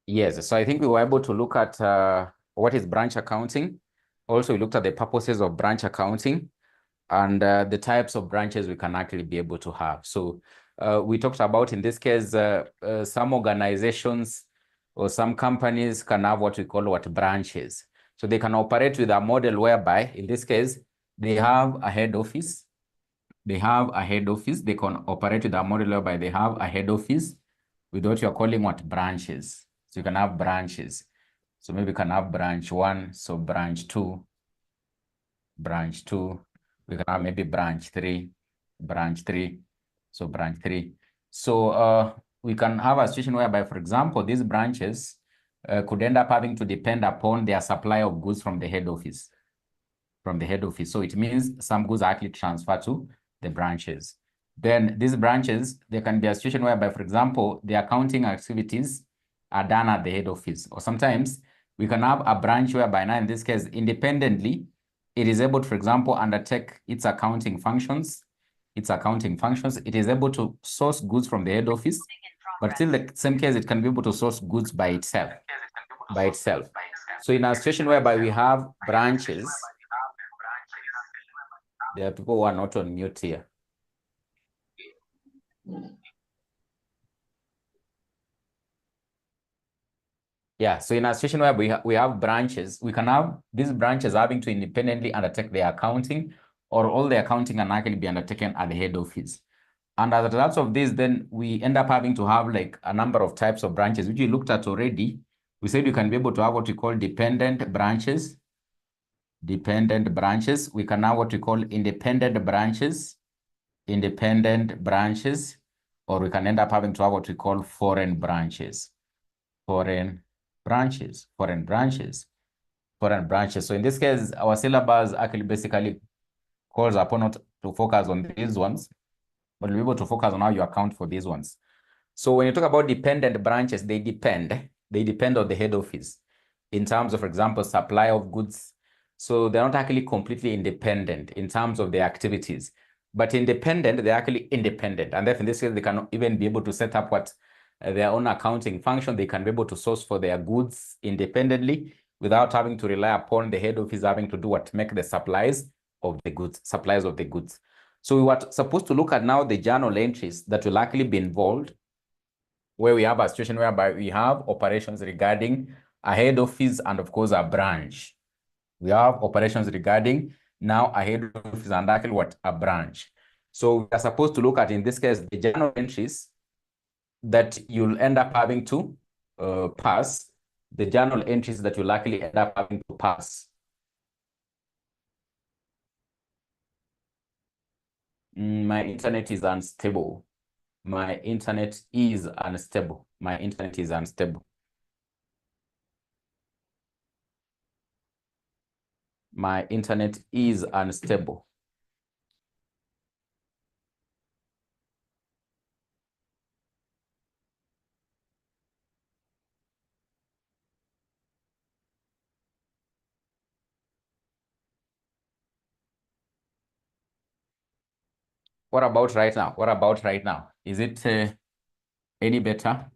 Yes, so I think we were able to look at what is branch accounting. Also, we looked at the purposes of branch accounting and the types of branches we can actually be able to have. So we talked about, in this case, some organizations or some companies can have what we call branches. So they can operate with a model whereby, in this case, they have a head office. They have a head office. They can operate with a model whereby they have a head office with what you're calling branches. So you can have branches. So maybe you can have branch 1, so branch 2, branch 2. We can have maybe branch 3, so branch 3. So we can have a situation whereby, for example, these branches could end up having to depend upon their supply of goods from the head office. So it means some goods are actually transferred to the branches. Then these branches, there can be a situation whereby, for example, the accounting activities are done at the head office. Or sometimes we can have a branch whereby now, in this case, independently, it is able to, for example, undertake its accounting functions. It is able to source goods from the head office, but still the same case, it can be able to source goods by itself. So in a situation whereby we have branches, there are people who are not on mute here. Yeah, so in a situation where we have branches, we can have these branches having to independently undertake their accounting, or all the accounting can actually be undertaken at the head office. And as a result of this, then we end up having to have like a number of types of branches, which we looked at already. We said you can be able to have what we call dependent branches. We can have what we call independent branches, or we can end up having to have what we call foreign branches. Foreign branches. So in this case, our syllabus actually basically calls upon us to focus on these ones, but we'll be able to focus on how you account for these ones. So when you talk about dependent branches, they depend on the head office in terms of, for example, supply of goods. So they're not actually completely independent in terms of their activities, but independent, they're actually independent. And therefore, in this case, they can even be able to set up their own accounting function. They can be able to source for their goods independently without having to rely upon the head office having to do make the supplies of the goods. So we were supposed to look at now the journal entries that will actually be involved, where we have a situation whereby we have operations regarding a head office and, of course, a branch. We have operations regarding now a head office and actually a branch. So we are supposed to look at, in this case, the journal entries that you'll end up having to pass, the journal entries that you'll actually end up having to pass. My internet is unstable. My internet is unstable. What about right now? Is it any better?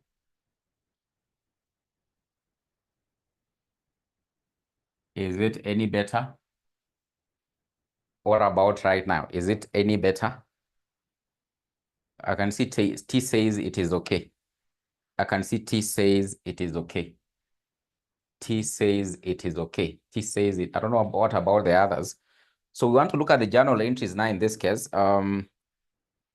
Is it any better? What about right now? Is it any better? I can see T says it is okay. I can see T says it is okay. T says it is okay. T says it. I don't know what about the others. So we want to look at the journal entries now in this case,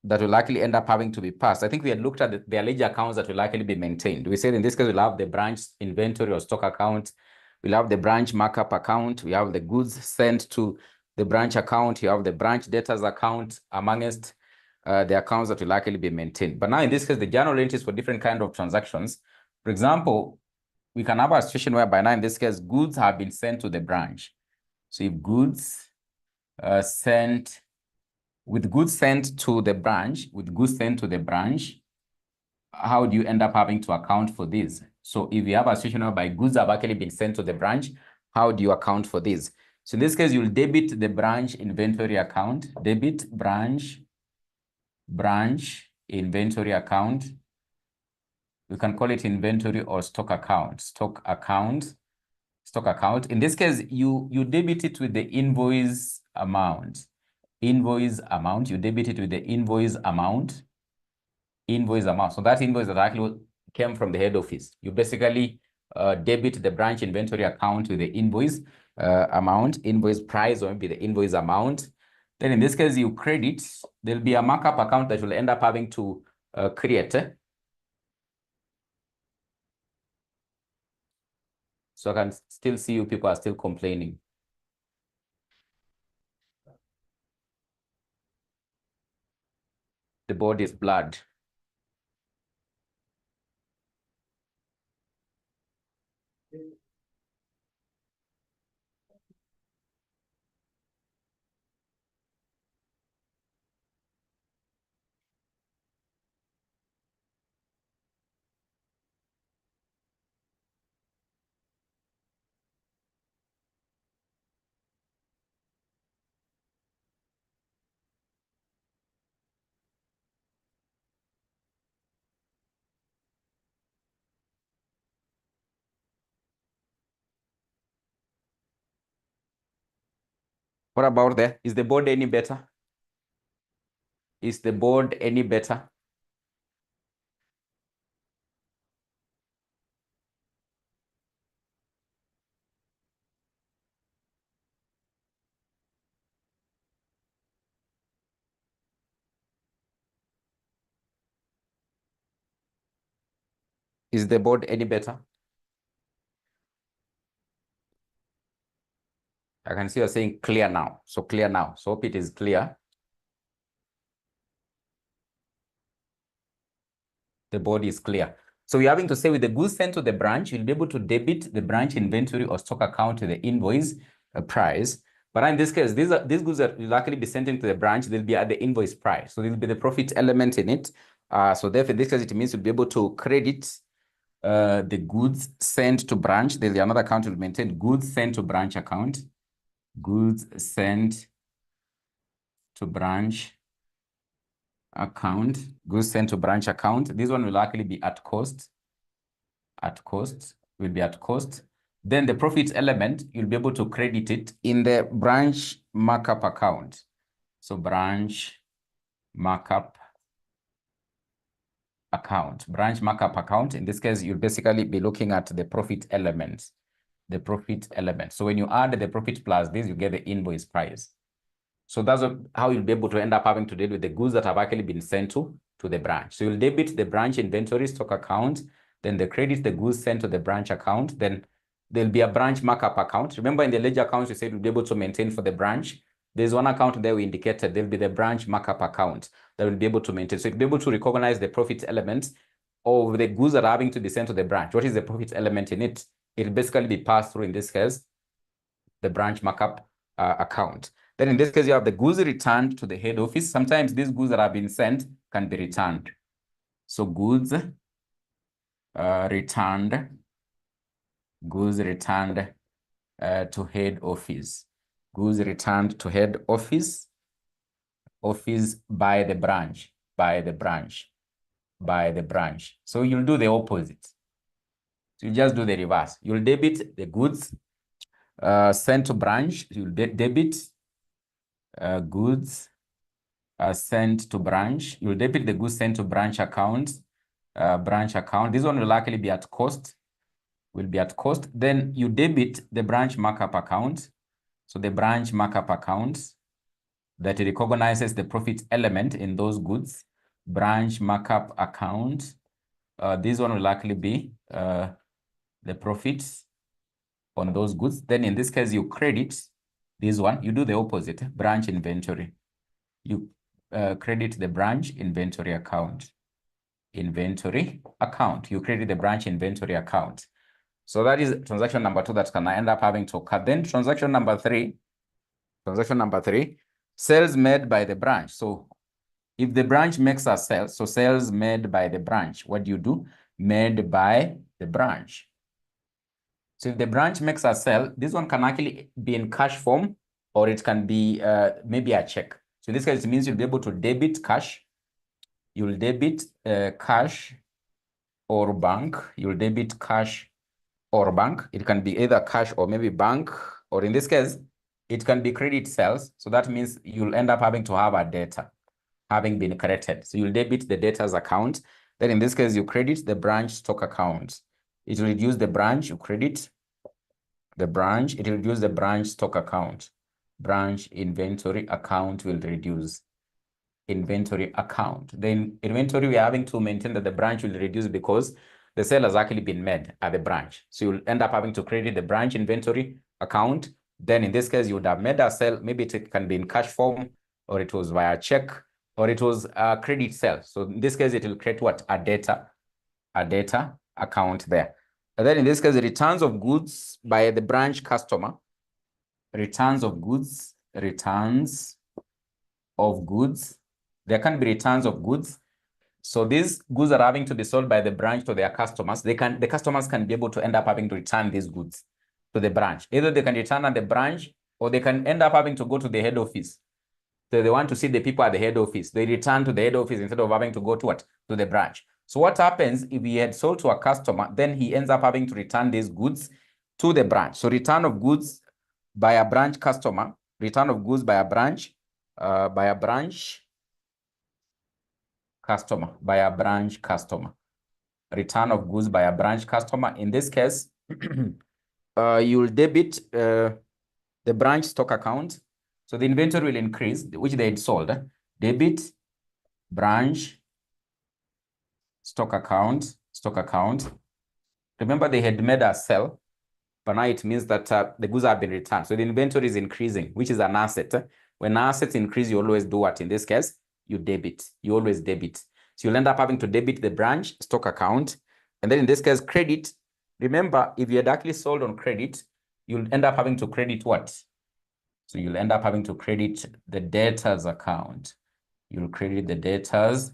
that will likely end up having to be passed. I think we had looked at the ledger accounts that will likely be maintained. We said in this case, we'll have the branch inventory or stock account. We'll have the branch markup account. We have the goods sent to the branch account. You have the branch debtors account amongst the accounts that will likely be maintained. But now in this case, the journal entries for different kind of transactions. For example, we can have a situation whereby now in this case, goods have been sent to the branch. So if goods sent to the branch, how do you end up having to account for this? So if you have a situation whereby goods have actually been sent to the branch, how do you account for this? So in this case, you'll debit the branch inventory account, debit branch inventory account. We can call it inventory or stock account. Stock account. In this case, you debit it with the invoice amount. Invoice amount, you debit it with the invoice amount. Invoice amount. So that invoice that actually came from the head office. You basically debit the branch inventory account with the invoice amount, invoice price, or maybe the invoice amount. Then in this case, you credit. There'll be a markup account that you'll end up having to create. So I can still see you people are still complaining. The board is blurred. What about there? Is the board any better? Is the board any better? Is the board any better? I can see you're saying clear now. So clear now. So hope it is clear. The board is clear. So you're having to say with the goods sent to the branch, you'll be able to debit the branch inventory or stock account to the invoice price. But in this case, these goods that will actually be sent into the branch, they'll be at the invoice price. So there'll be the profit element in it. So therefore, in this case, it means you'll be able to credit the goods sent to branch. There'll be another account will maintain goods sent to branch account. Goods sent to branch account. Goods sent to branch account. This one will actually be at cost. At cost, will be at cost. Then the profit element, you'll be able to credit it in the branch markup account. So branch markup account. Branch markup account. In this case, you'll basically be looking at the profit element. The profit element. So when you add the profit plus this, you get the invoice price. So that's how you'll be able to end up having to deal with the goods that have actually been sent to the branch. So you'll debit the branch inventory stock account, then the credit the goods sent to the branch account, then there'll be a branch markup account. Remember in the ledger accounts, we said we'll be able to maintain for the branch. There's one account there we indicated, there'll be the branch markup account that will be able to maintain. So you'll be able to recognize the profit elements of the goods that are having to be sent to the branch. What is the profit element in it? It'll basically be passed through, in this case, the branch markup account. Then in this case, you have the goods returned to the head office. Sometimes these goods that have been sent can be returned. So goods returned to head office. Goods returned to head office. Office by the branch. So you'll do the opposite. So you just do the reverse. You'll debit the goods sent to branch. You'll debit goods sent to branch. You'll debit the goods sent to branch account. This one will actually be at cost. Then you debit the branch markup account. So the branch markup account that recognizes the profit element in those goods. Branch markup account. This one will actually be the profits on those goods. Then in this case, you credit this one. You do the opposite, branch inventory. You credit the branch inventory account. You credit the branch inventory account. So that is transaction number 2 that can end up having to occur. Then transaction number 3, sales made by the branch. So if the branch makes a sale, so sales made by the branch, what do you do? Made by the branch. So if the branch makes a sale, this one can actually be in cash form, or it can be maybe a check. So in this case, it means you'll be able to debit cash. You'll debit cash or bank. You'll debit cash or bank. It can be either cash or maybe bank, or in this case, it can be credit sales. So that means you'll end up having to have a debtor having been created. So you'll debit the debtors account. Then in this case, you credit the branch stock account. It will reduce the branch, you credit the branch. It will reduce the branch stock account. Branch inventory account will reduce. Inventory account. Then inventory, we're having to maintain that the branch will reduce because the sale has actually been made at the branch. So you'll end up having to credit the branch inventory account. Then in this case, you would have made a sale. Maybe it can be in cash form, or it was via check, or it was a credit sale. So in this case, it will create what? A data account there. And then in this case, the returns of goods by the branch customer. Returns of goods. There can be returns of goods. So these goods are having to be sold by the branch to their customers. The customers can be able to end up having to return these goods to the branch. Either they can return at the branch, or they can end up having to go to the head office. So they want to see the people at the head office. They return to the head office instead of having to go to what? To the branch. So what happens if he had sold to a customer, then he ends up having to return these goods to the branch. So return of goods by a branch customer, return of goods by a branch customer, return of goods by a branch customer. In this case, you'll debit the branch stock account. So the inventory will increase, which they had sold. Debit branch stock account. Remember, they had made a sale, but now it means that the goods have been returned. So the inventory is increasing, which is an asset. When assets increase, you always do what? In this case, you debit. You always debit. So you'll end up having to debit the branch stock account. And then in this case, credit. Remember, if you had actually sold on credit, you'll end up having to credit what? So you'll end up having to credit the debtors account. You'll credit the debtors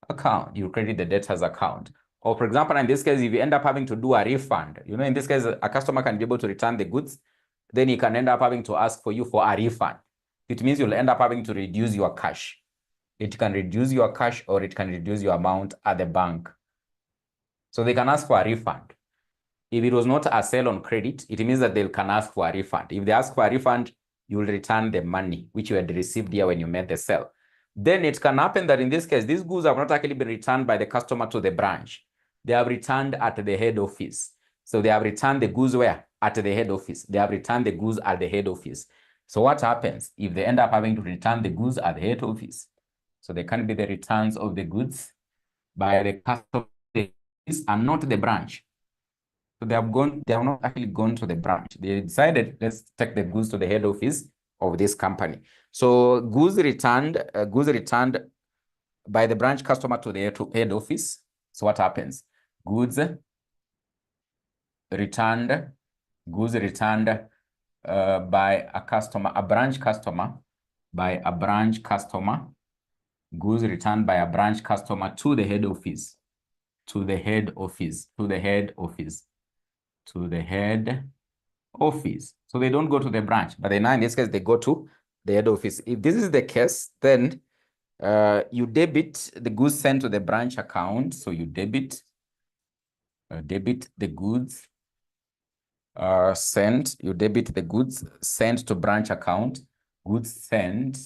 account. Or for example, in this case, if you end up having to do a refund, in this case, a customer can be able to return the goods, then he can end up having to ask for you for a refund. It means you'll end up having to reduce your cash. It can reduce your cash, or it can reduce your amount at the bank. So they can ask for a refund. If it was not a sale on credit, it means that they can ask for a refund. If they ask for a refund, you will return the money which you had received here when you made the sale. Then it can happen that in this case, these goods have not actually been returned by the customer to the branch. They have returned at the head office. So they have returned the goods where? At the head office. They have returned the goods at the head office. So what happens if they end up having to return the goods at the head office? So they can be the returns of the goods by the customer and not the branch. So they have not actually gone to the branch. They decided, let's take the goods to the head office of this company. So goods returned by the branch customer to the head office. So what happens? Goods returned by a customer, a branch customer, by a branch customer. Goods returned by a branch customer to the head office. To the head office. So they don't go to the branch, but then in this case, they go to the head office. If this is the case, then you debit the goods sent to the branch account. So you debit the goods sent. You debit the goods sent to branch account. Goods sent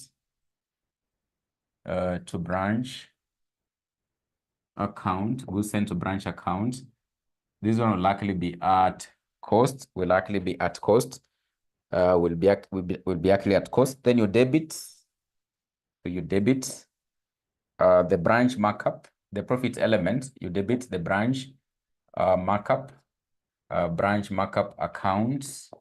to branch account. Goods sent to branch account. This one will likely be at cost. Will be actually at cost. Then you debit. So you debit the branch markup, the profit element. You debit the branch markup accounts.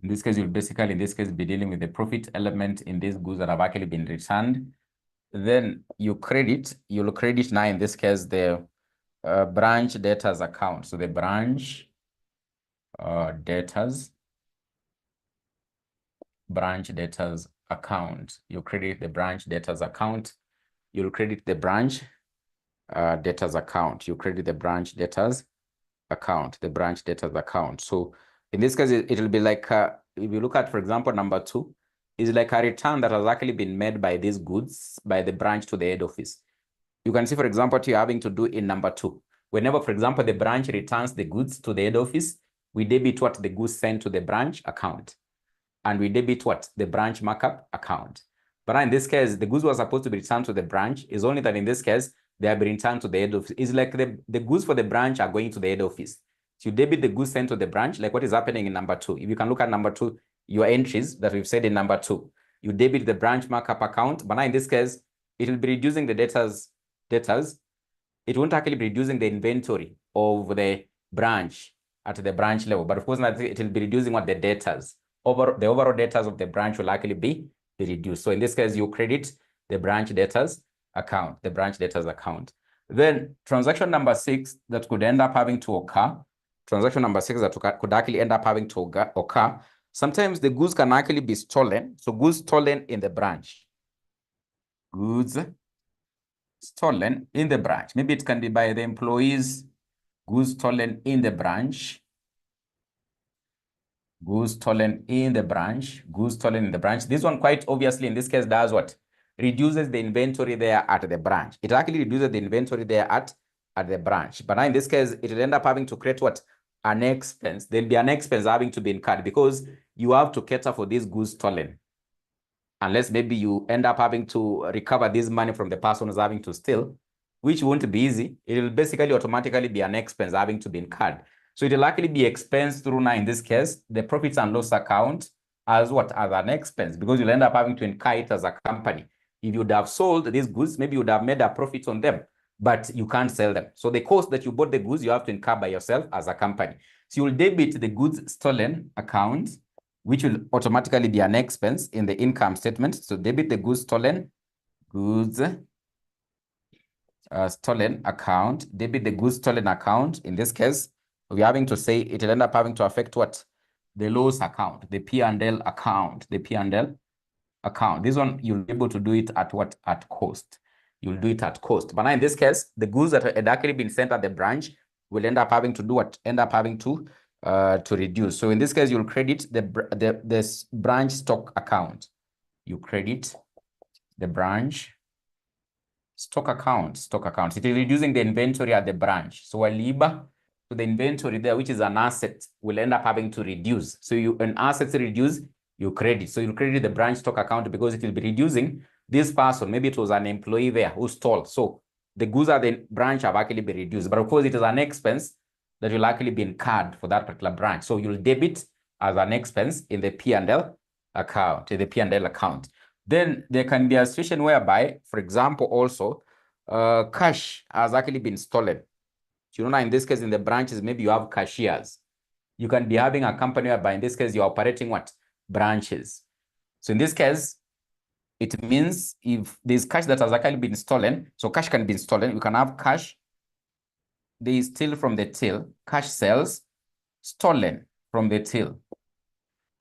In this case, you'll basically, be dealing with the profit element in these goods that have actually been returned. Then you'll credit now, in this case, the branch debtors account. So the branch debtors account. You credit the branch debtors account. You'll credit the branch debtors account. You credit the branch debtors account. So in this case, it'll be like, if you look at, for example, number 2, is like a return that has actually been made by these goods by the branch to the head office. You can see, for example, what you're having to do in number 2. Whenever, for example, the branch returns the goods to the head office, we debit what the goods sent to the branch account. And we debit what? The branch markup account. But in this case, the goods were supposed to be returned to the branch. It's only that in this case, they have been returned to the head office. It's like the goods for the branch are going to the head office. So you debit the goods sent to the branch, like what is happening in number 2. If you can look at number 2, your entries that we've said in number 2, you debit the branch markup account. But now in this case, it will be reducing the debtors. It won't actually be reducing the inventory of the branch at the branch level. But of course, it will be reducing what the debtors. The overall debtors of the branch will likely be reduced. So in this case, you credit the branch debtors account, Then transaction number 6 that could end up having to occur, could actually end up having to occur. Sometimes the goods can actually be stolen. So goods stolen in the branch. Goods stolen in the branch. Maybe it can be by the employees. Goods stolen in the branch. Goods stolen in the branch. Goods stolen in the branch. This one quite obviously in this case does what? Reduces the inventory there at the branch. It actually reduces the inventory there at the branch. But now in this case, it will end up having to create what? An expense. There'll be an expense having to be incurred because you have to cater for these goods stolen. Unless maybe you end up having to recover this money from the person who's having to steal, which won't be easy. It will basically automatically be an expense having to be incurred. So it will likely be expensed through now in this case, the profits and loss account as what? As an expense, because you'll end up having to incur it as a company. If you would have sold these goods, maybe you would have made a profit on them, but you can't sell them. So the cost that you bought the goods, you have to incur by yourself as a company. So you'll debit the goods stolen account, which will automatically be an expense in the income statement. So debit the goods stolen, stolen account, debit the goods stolen account. In this case, we're having to say it will end up having to affect what? The loss account, the P&L account, This one, you'll be able to do it at what? At cost. You'll do it at cost. But now in this case, the goods that had actually been sent at the branch will end up having to do what? End up having to reduce. So in this case, you'll credit the branch stock account. You credit the branch stock account. It is reducing the inventory at the branch. So a labor to the inventory there, which is an asset, will end up having to reduce. So an assets reduce, you credit. So you credit the branch stock account because it will be reducing this person. Maybe it was an employee there who stole. So the goods at the branch have actually been reduced. But of course, it is an expense that will actually be incurred for that particular branch. So you'll debit as an expense in the P&L account, Then there can be a situation whereby, for example, also cash has actually been stolen. So, now in this case, in the branches, maybe you have cashiers. You can be having a company whereby in this case, you're operating what? Branches. So in this case, it means if there's cash that has actually been stolen, so cash can be stolen, you can have cash, they steal from the till, cash sales stolen from the till.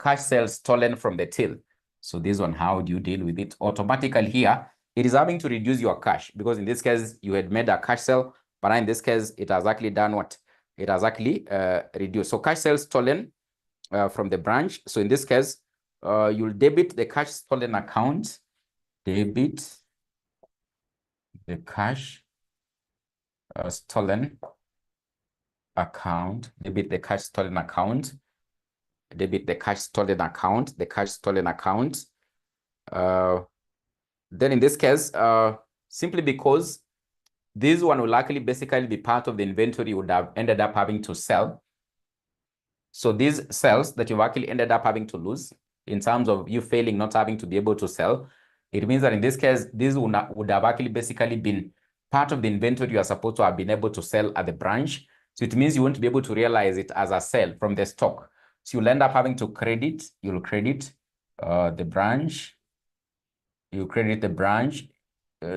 Cash sales stolen from the till. So this one, how do you deal with it? Automatically here, it is having to reduce your cash because in this case, you had made a cash sale, but in this case, it has actually done what? It has actually reduced. So cash sales stolen from the branch. So in this case, you'll debit the cash stolen account, debit the cash stolen account, debit the cash stolen account, debit the cash stolen account, then in this case, simply because this one will likely basically be part of the inventory you would have ended up having to sell. So these sales that you've actually ended up having to lose in terms of you failing, not having to be able to sell, it means that in this case, this would have actually basically been part of the inventory you are supposed to have been able to sell at the branch. So it means you won't be able to realize it as a sale from the stock. So you'll end up having to credit, you'll credit the branch, you credit the branch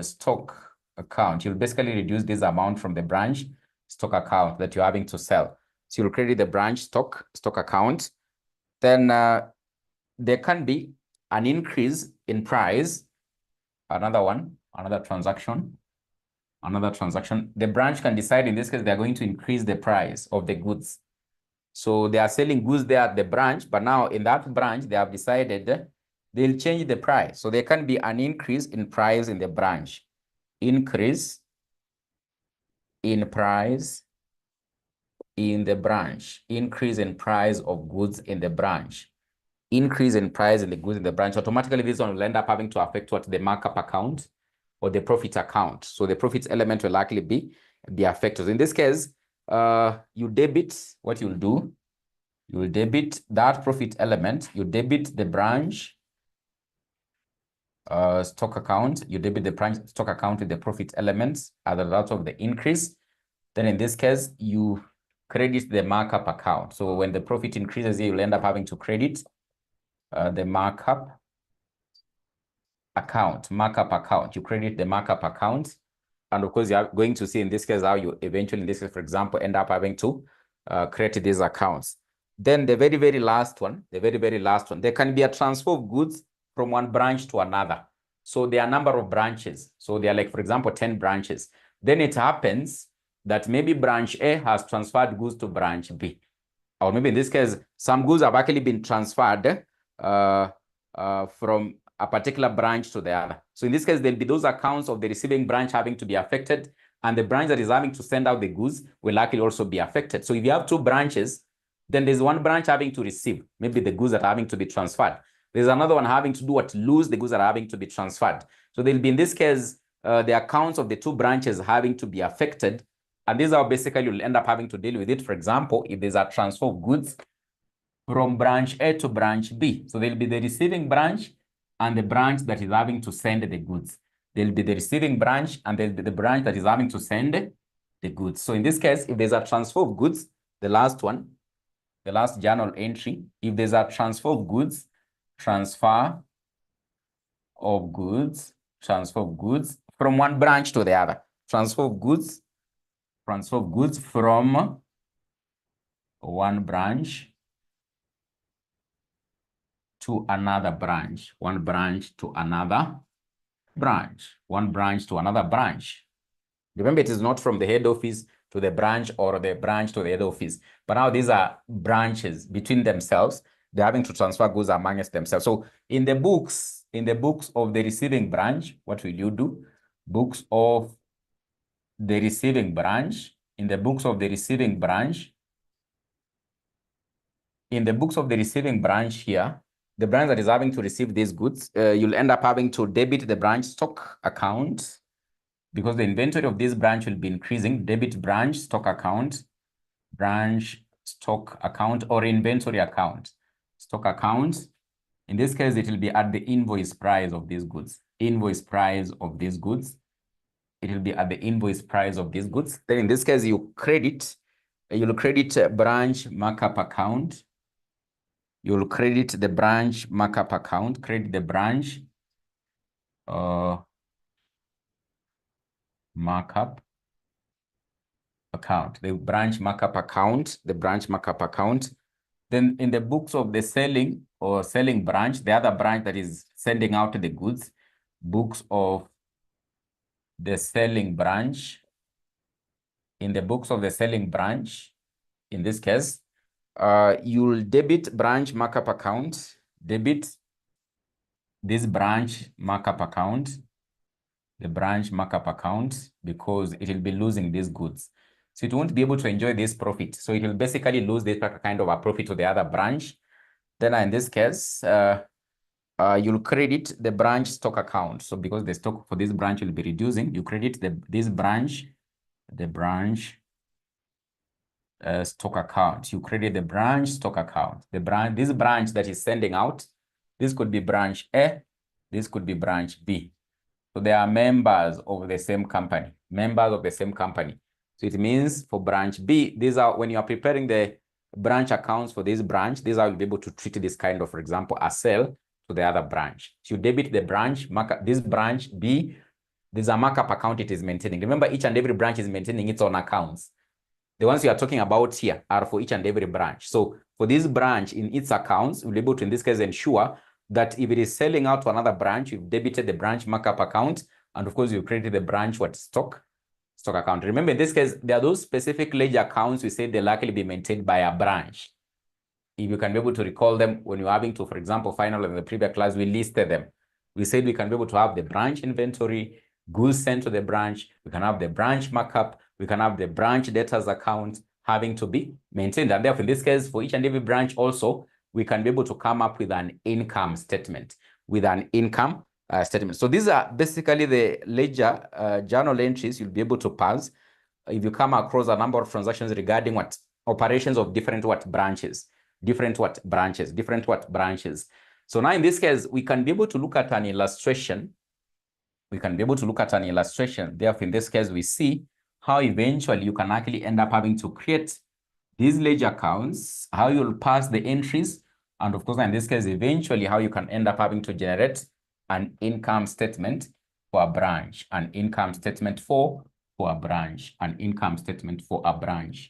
stock account. You'll basically reduce this amount from the branch stock account that you're having to sell. So you'll credit the branch stock account. Then there can be an increase in price. Another transaction. The branch can decide in this case, they're going to increase the price of the goods. So they are selling goods there at the branch, but now in that branch, they have decided they'll change the price. So there can be an increase in price in the branch. Increase in price in the branch, increase in price of goods in the branch, increase in price in the goods in the branch. Automatically, this one will end up having to affect what the markup account or the profit account. So the profit element will likely be affected. In this case, you debit, what you'll do, you will debit that profit element, you debit the branch stock account, you debit the branch stock account with the profit elements as a result of the increase. Then in this case, you credit the markup account. So when the profit increases, you'll end up having to credit the markup account. You credit the markup account. And of course, you're going to see in this case how you eventually, in this case, for example, end up having to create these accounts. Then the very, very last one, there can be a transfer of goods from one branch to another. So there are a number of branches. So they are like, for example, 10 branches. Then it happens that maybe branch A has transferred goods to branch B. Or maybe in this case, some goods have actually been transferred from a particular branch to the other. So in this case, there'll be those accounts of the receiving branch having to be affected, and the branch that is having to send out the goods will likely also be affected. So if you have two branches, then there's one branch having to receive maybe the goods that are having to be transferred. There's another one having to do what? Lose the goods that are having to be transferred. So there'll be, in this case, the accounts of the two branches having to be affected. And these are basically, you'll end up having to deal with it. For example, if there's a transfer of goods from branch A to branch B. So there'll be the receiving branch and the branch that is having to send the goods. There'll be the receiving branch and there'll be the branch that is having to send the goods. So in this case, if there's a transfer of goods, the last one, the last journal entry, if there's a transfer of goods, transfer of goods from one branch to the other. Transfer of goods from one branch to another branch, one branch to another branch, one branch to another branch. Remember, it is not from the head office to the branch or the branch to the head office. But now these are branches between themselves. They're having to transfer goods amongst themselves. So in the books of the receiving branch, what will you do? Books of the receiving branch. In the books of the receiving branch, here, the branch that is having to receive these goods, you'll end up having to debit the branch stock account because the inventory of this branch will be increasing. Debit branch stock account or inventory account. Stock account. In this case, it will be at the invoice price of these goods. Invoice price of these goods. It will be at the invoice price of these goods. Then in this case, you'll credit branch markup account. You'll credit the branch markup account, credit the branch markup account, the branch markup account. Then in the books of the selling branch, the other branch that is sending out the goods, books of the selling branch. In the books of the selling branch, in this case, you'll debit branch markup account, debit this branch markup account, the branch markup account, because it will be losing these goods. So it won't be able to enjoy this profit. So it will basically lose this kind of a profit to the other branch. Then in this case, you'll credit the branch stock account. So because the stock for this branch will be reducing, you credit this branch, the branch stock account. You credit the branch stock account. This branch that is sending out, this could be branch A, this could be branch B. So they are members of the same company, So it means for branch B, these are, when you are preparing the branch accounts for this branch, these are, you'll be able to treat this kind of, for example, a sale to the other branch. So you debit the branch, this branch B, there's a markup account it is maintaining. Remember, each and every branch is maintaining its own accounts. The ones we are talking about here are for each and every branch. So for this branch in its accounts, we'll be able to, in this case, ensure that if it is selling out to another branch, you've debited the branch markup account, and of course, you created the branch stock account. Remember, in this case, there are those specific ledger accounts we say they'll likely be maintained by a branch. If you can be able to recall them when you're having to, for example, final in the previous class, we listed them. We said we can be able to have the branch inventory, goods sent to the branch. We can have the branch markup. We can have the branch debtors account having to be maintained. And therefore, in this case, for each and every branch also, we can be able to come up with an income statement, statement. So these are basically the ledger journal entries you'll be able to pass if you come across a number of transactions regarding what operations of different branches. So now in this case, we can be able to look at an illustration. Therefore, in this case, we see how eventually you can actually end up having to create these ledger accounts, how you'll pass the entries, and of course, in this case, eventually how you can end up having to generate an income statement for a branch, an income statement for a branch.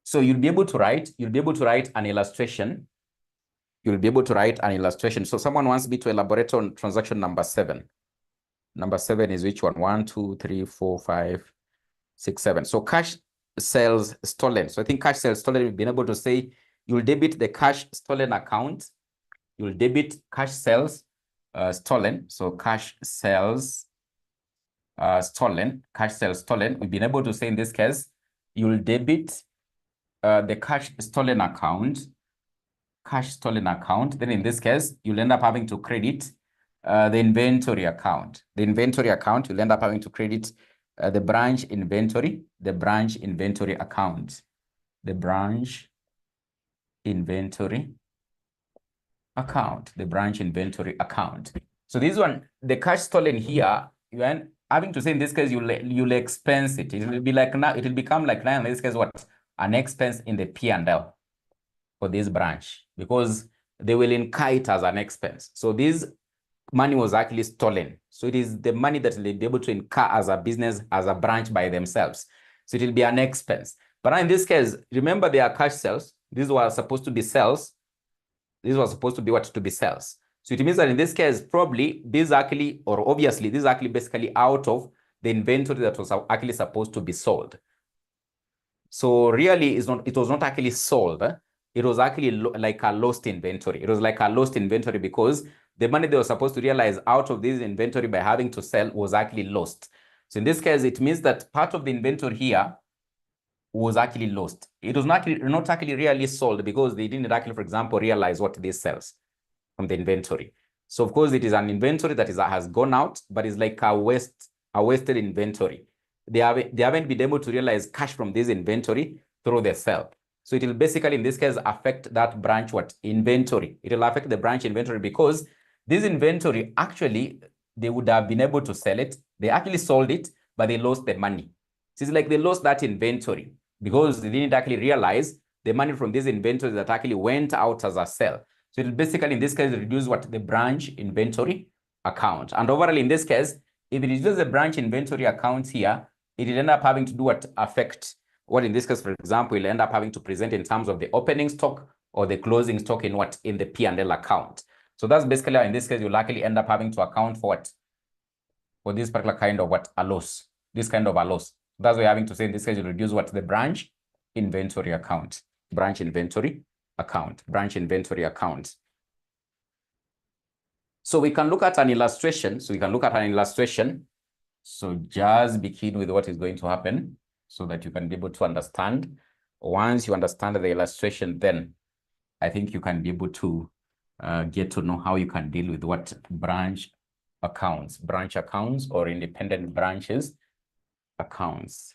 So you'll be able to write an illustration. So someone wants me to elaborate on transaction number 7. Number 7 is which one? 1, 2, 3, 4, 5, 6, 7. So cash sales stolen. So I think cash sales stolen, we've been able to say you'll debit the cash stolen account. You'll debit cash sales stolen. So cash sales stolen. We've been able to say in this case, you'll debit the cash stolen account. Then in this case, you'll end up having to credit the inventory account. You'll end up having to credit the branch inventory account. So this one, the cash stolen here, you are having to say in this case, you'll expense it. It will be like now, it will become like now in this case, what? An expense in the P&L for this branch, because they will incur it as an expense. So this money was actually stolen. So it is the money that they'll be able to incur as a business, as a branch by themselves. So it will be an expense. But now in this case, remember they are cash sales. These were supposed to be sales. This was supposed to be what? To be sales. So it means that in this case, probably this actually, or obviously, this is actually basically out of the inventory that was actually supposed to be sold. So really, it was not actually sold. It was actually like a lost inventory. It was like a lost inventory because the money they were supposed to realize out of this inventory by having to sell was actually lost. So in this case, it means that part of the inventory here was actually lost. It was not actually really sold because they didn't actually, for example, realize what this sells from the inventory. So of course, it is an inventory that has gone out, but it's like a wasted inventory. They haven't been able to realize cash from this inventory through the sale. So it will basically, in this case, affect that branch inventory. It will affect the branch inventory because this inventory, actually, they would have been able to sell it. They actually sold it, but they lost the money. So it's like they lost that inventory because they didn't actually realize the money from this inventory that actually went out as a sale. So it will basically, in this case, reduce the branch inventory account. And overall, in this case, if it reduces the branch inventory account here, it will end up having to do affect what in this case, for example, you'll end up having to present in terms of the opening stock or the closing stock in the P&L account. So that's basically how in this case, you'll likely end up having to account for for this particular kind of a loss, this kind of a loss. That's why you're having to say in this case, you reduce the branch inventory account. So we can look at an illustration. So just begin with what is going to happen so that you can be able to understand. Once you understand the illustration, then I think you can be able to get to know how you can deal with branch accounts or independent branches accounts.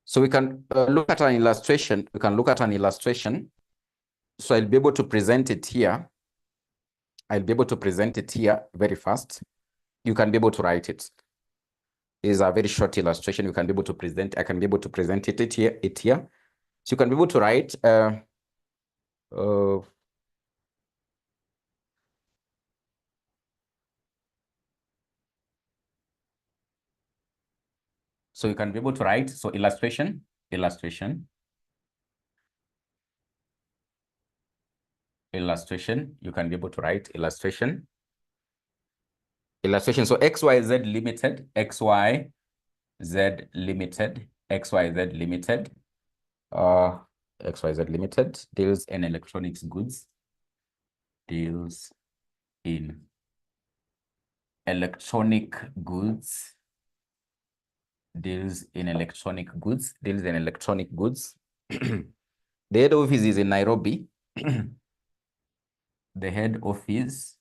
So we can look at an illustration. So I'll be able to present it here. Very fast. You can be able to write it. It is a very short illustration. You can be able to present. I can be able to present it here. So you can be able to write. So you can be able to write. So illustration. You can be able to write illustration. So XYZ Limited. XYZ Limited deals in electronics goods. Deals in electronic goods. Deals in electronic goods. Deals in electronic goods. The head office is in Nairobi. The head office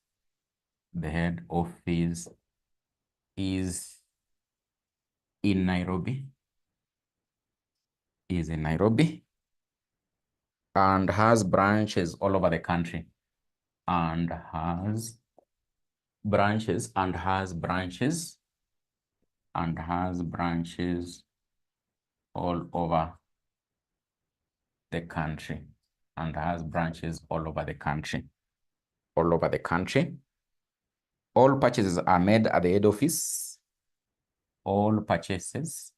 is in Nairobi. Is in Nairobi and has branches all over the country. And has branches all over the country. And has branches all over the country. All over the country. All purchases are made at the head office. All purchases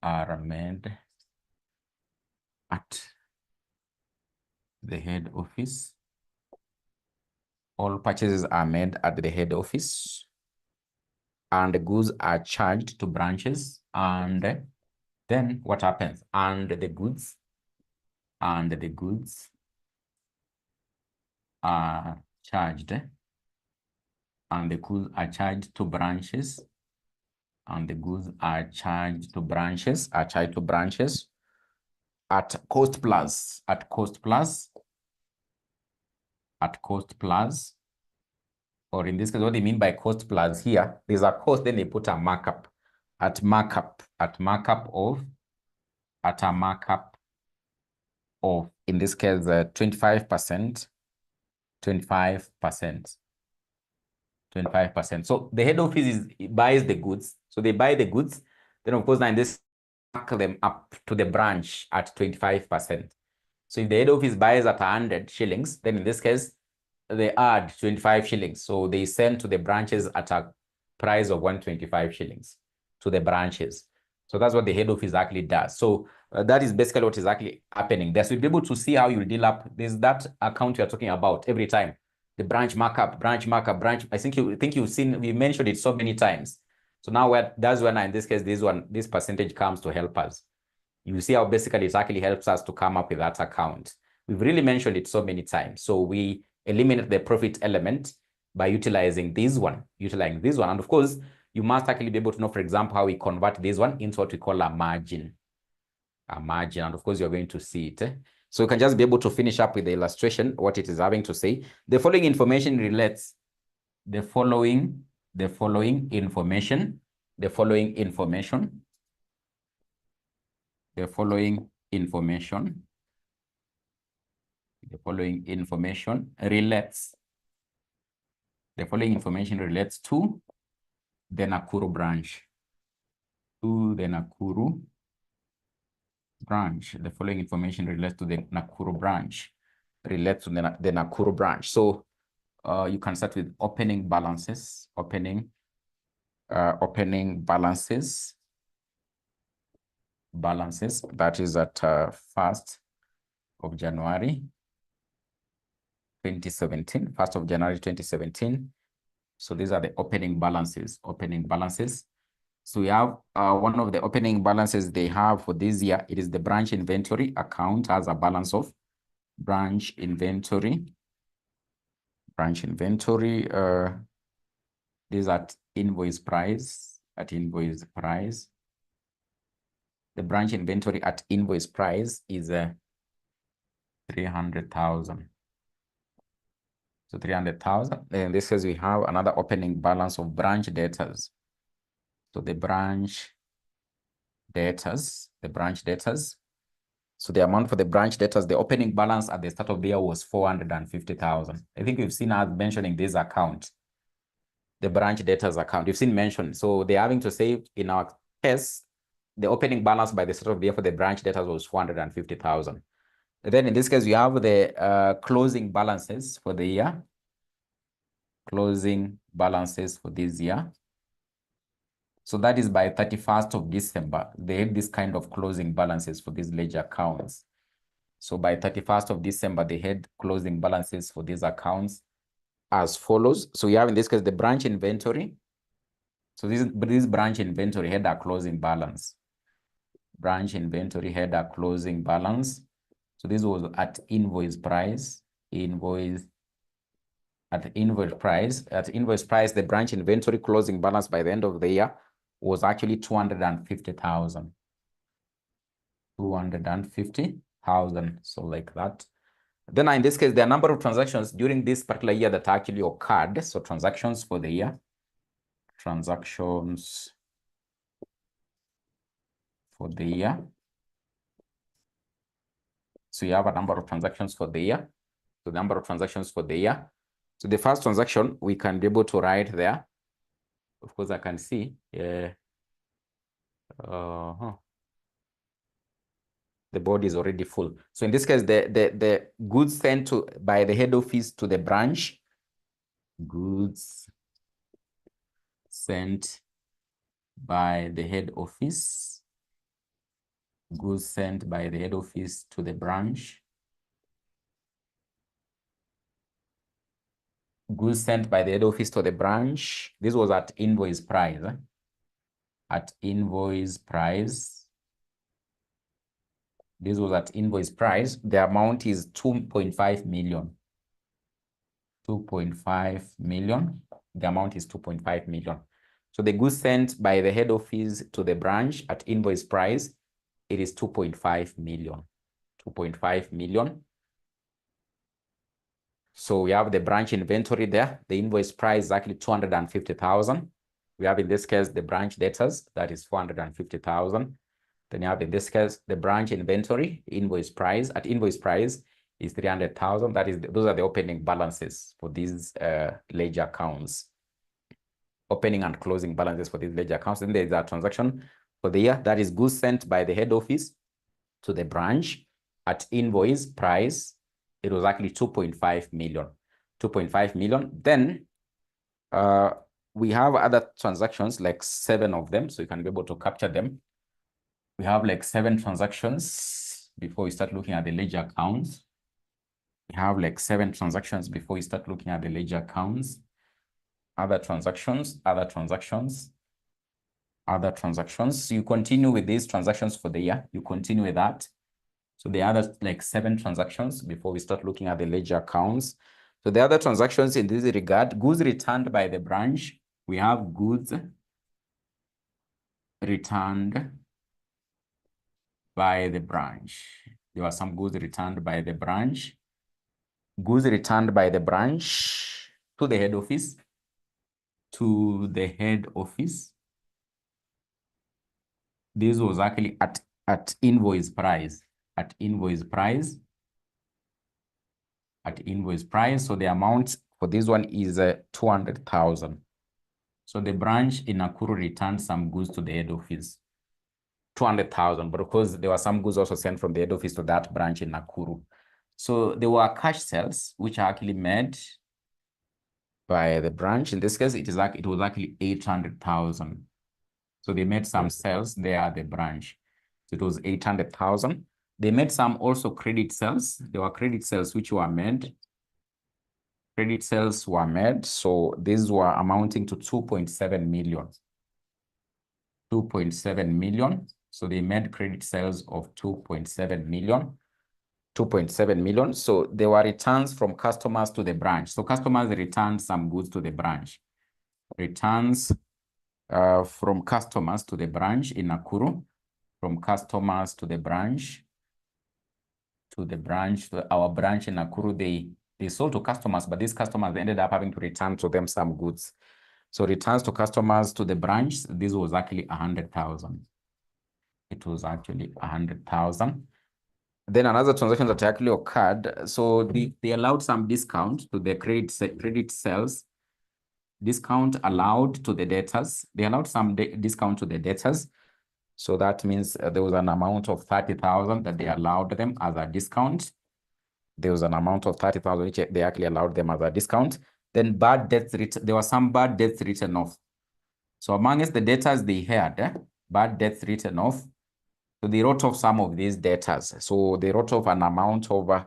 are made at the head office. All purchases are made at the head office. And the goods are charged to branches. And then what happens? And the goods are charged. And the goods are charged to branches. And the goods are charged to branches. At cost plus. Or in this case, what they mean by cost plus here, there's a cost, then they put a markup. At a markup of, in this case, 25%. 25%. So the head office buys the goods. So they buy the goods. Then of course, now in this, mark them up to the branch at 25%. So if the head office buys at 100 shillings, then in this case, they add 25 shillings. So they send to the branches at a price of 125 shillings to the branches. So that's what the head office actually does. So that is basically what is actually happening there. So you'll be able to see how you deal up. There's that account you're talking about every time. The branch markup. I think you've seen, we mentioned it so many times. So now that's when, in this case, this percentage comes to help us. You see how basically it actually helps us to come up with that account. We've really mentioned it so many times. So we eliminate the profit element by utilizing this one. And of course, you must actually be able to know, for example, how we convert this one into what we call a margin. And of course, you're going to see it. So you can just be able to finish up with the illustration, what it is having to say. The following information relates. The following information relates. The following information relates to the Nakuru branch. The following information relates to the Nakuru branch. The Nakuru branch. So you can start with opening balances. Opening balances. That is at 1st of January 2017. 1st of January 2017. So these are the opening balances. So we have one of the opening balances they have for this year. It is the branch inventory account has a balance of branch inventory. This is at invoice price. The branch inventory at invoice price is 300,000. So 300,000. In this case, we have another opening balance of branch debtors. So the branch debtors. So the amount for the branch debtors, the opening balance at the start of the year was 450,000. I think you've seen us mentioning this account, the branch debtors account. You've seen mentioned. So they're having to say, in our case, the opening balance by the start of the year for the branch debtors was 450,000. Then in this case, we have the closing balances for the year. Closing balances for this year. So that is by 31st of December. They have this kind of closing balances for these ledger accounts. So by 31st of December, they had closing balances for these accounts as follows. So we have in this case the branch inventory. So this branch inventory had a closing balance. branch inventory header closing balance. So this was at invoice price, at invoice price, the branch inventory closing balance by the end of the year was actually 250,000. 250,000, so like that. Then in this case, there are a number of transactions during this particular year that actually occurred. So transactions for the year, transactions for the year. So you have a number of transactions for the year. So the number of transactions for the year. So the first transaction we can be able to write there. Of course, I can see. The board is already full. So in this case, the goods sent by the head office to the branch. Goods sent by the head office. Goods sent by the head office to the branch. Goods sent by the head office to the branch. This was at invoice price. At invoice price. This was at invoice price. The amount is 2.5 million. 2.5 million. The amount is 2.5 million. So the goods sent by the head office to the branch at invoice price, it is 2.5 million. 2.5 million. So we have the branch inventory there. The invoice price is actually 250,000. We have in this case the branch debtors, that is 450,000. Then you have in this case the branch inventory, invoice price. At invoice price is 300,000. That is, those are the opening balances for these ledger accounts. Opening and closing balances for these ledger accounts. Then there is a transaction for the year, that is goods sent by the head office to the branch at invoice price. It was actually 2.5 million. 2.5 million. Then we have other transactions, like 7 of them, so you can be able to capture them. We have like 7 transactions before we start looking at the ledger accounts. We have like 7 transactions before we start looking at the ledger accounts. Other transactions, other transactions, other transactions. You continue with these transactions for the year. You continue with that. So the other like 7 transactions before we start looking at the ledger accounts. So the other transactions in this regard, goods returned by the branch. We have goods returned by the branch. There were some goods returned by the branch. Goods returned by the branch to the head office. To the head office. This was actually at invoice price. At invoice price. At invoice price. So the amount for this one is 200,000. So the branch in Nakuru returned some goods to the head office. 200,000, but of course there were some goods also sent from the head office to that branch in Nakuru. So there were cash sales which are actually made by the branch. In this case, it was actually 800,000. So they made some sales there at the branch. So it was 800,000. They made some also credit sales. There were credit sales which were made. Credit sales were made. So these were amounting to 2.7 million. 2.7 million. So they made credit sales of 2.7 million. 2.7 million. So there were returns from customers to the branch. So customers returned some goods to the branch. Returns from customers to the branch in Nakuru. From customers to the branch. To our branch in Nakuru, they sold to customers, but these customers ended up having to return to them some goods. So returns to customers to the branch, this was actually 100,000. It was actually 100,000. Then another transaction that actually occurred, so they allowed some discount to the credit sales. Discount allowed to the debtors. They allowed some discount to the debtors. So that means there was an amount of 30,000 that they allowed them as a discount. There was an amount of 30,000 which they actually allowed them as a discount. Then bad debts, there were some bad debts written off. So amongst the debtors they had, bad debts written off. So they wrote off some of these debtors. So they wrote off an amount of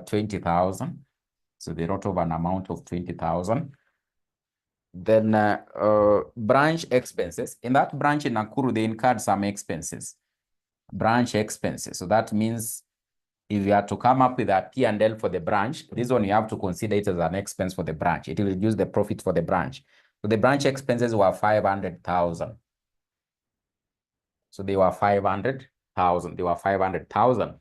20,000. So they wrote off an amount of 20,000. Then branch expenses. In that branch in Nakuru, they incurred some expenses. branch expenses. So that means if you are to come up with a P&L for the branch, this one you have to consider it as an expense for the branch. It will reduce the profit for the branch. So the branch expenses were 500,000. So they were 500,000. They were 500,000.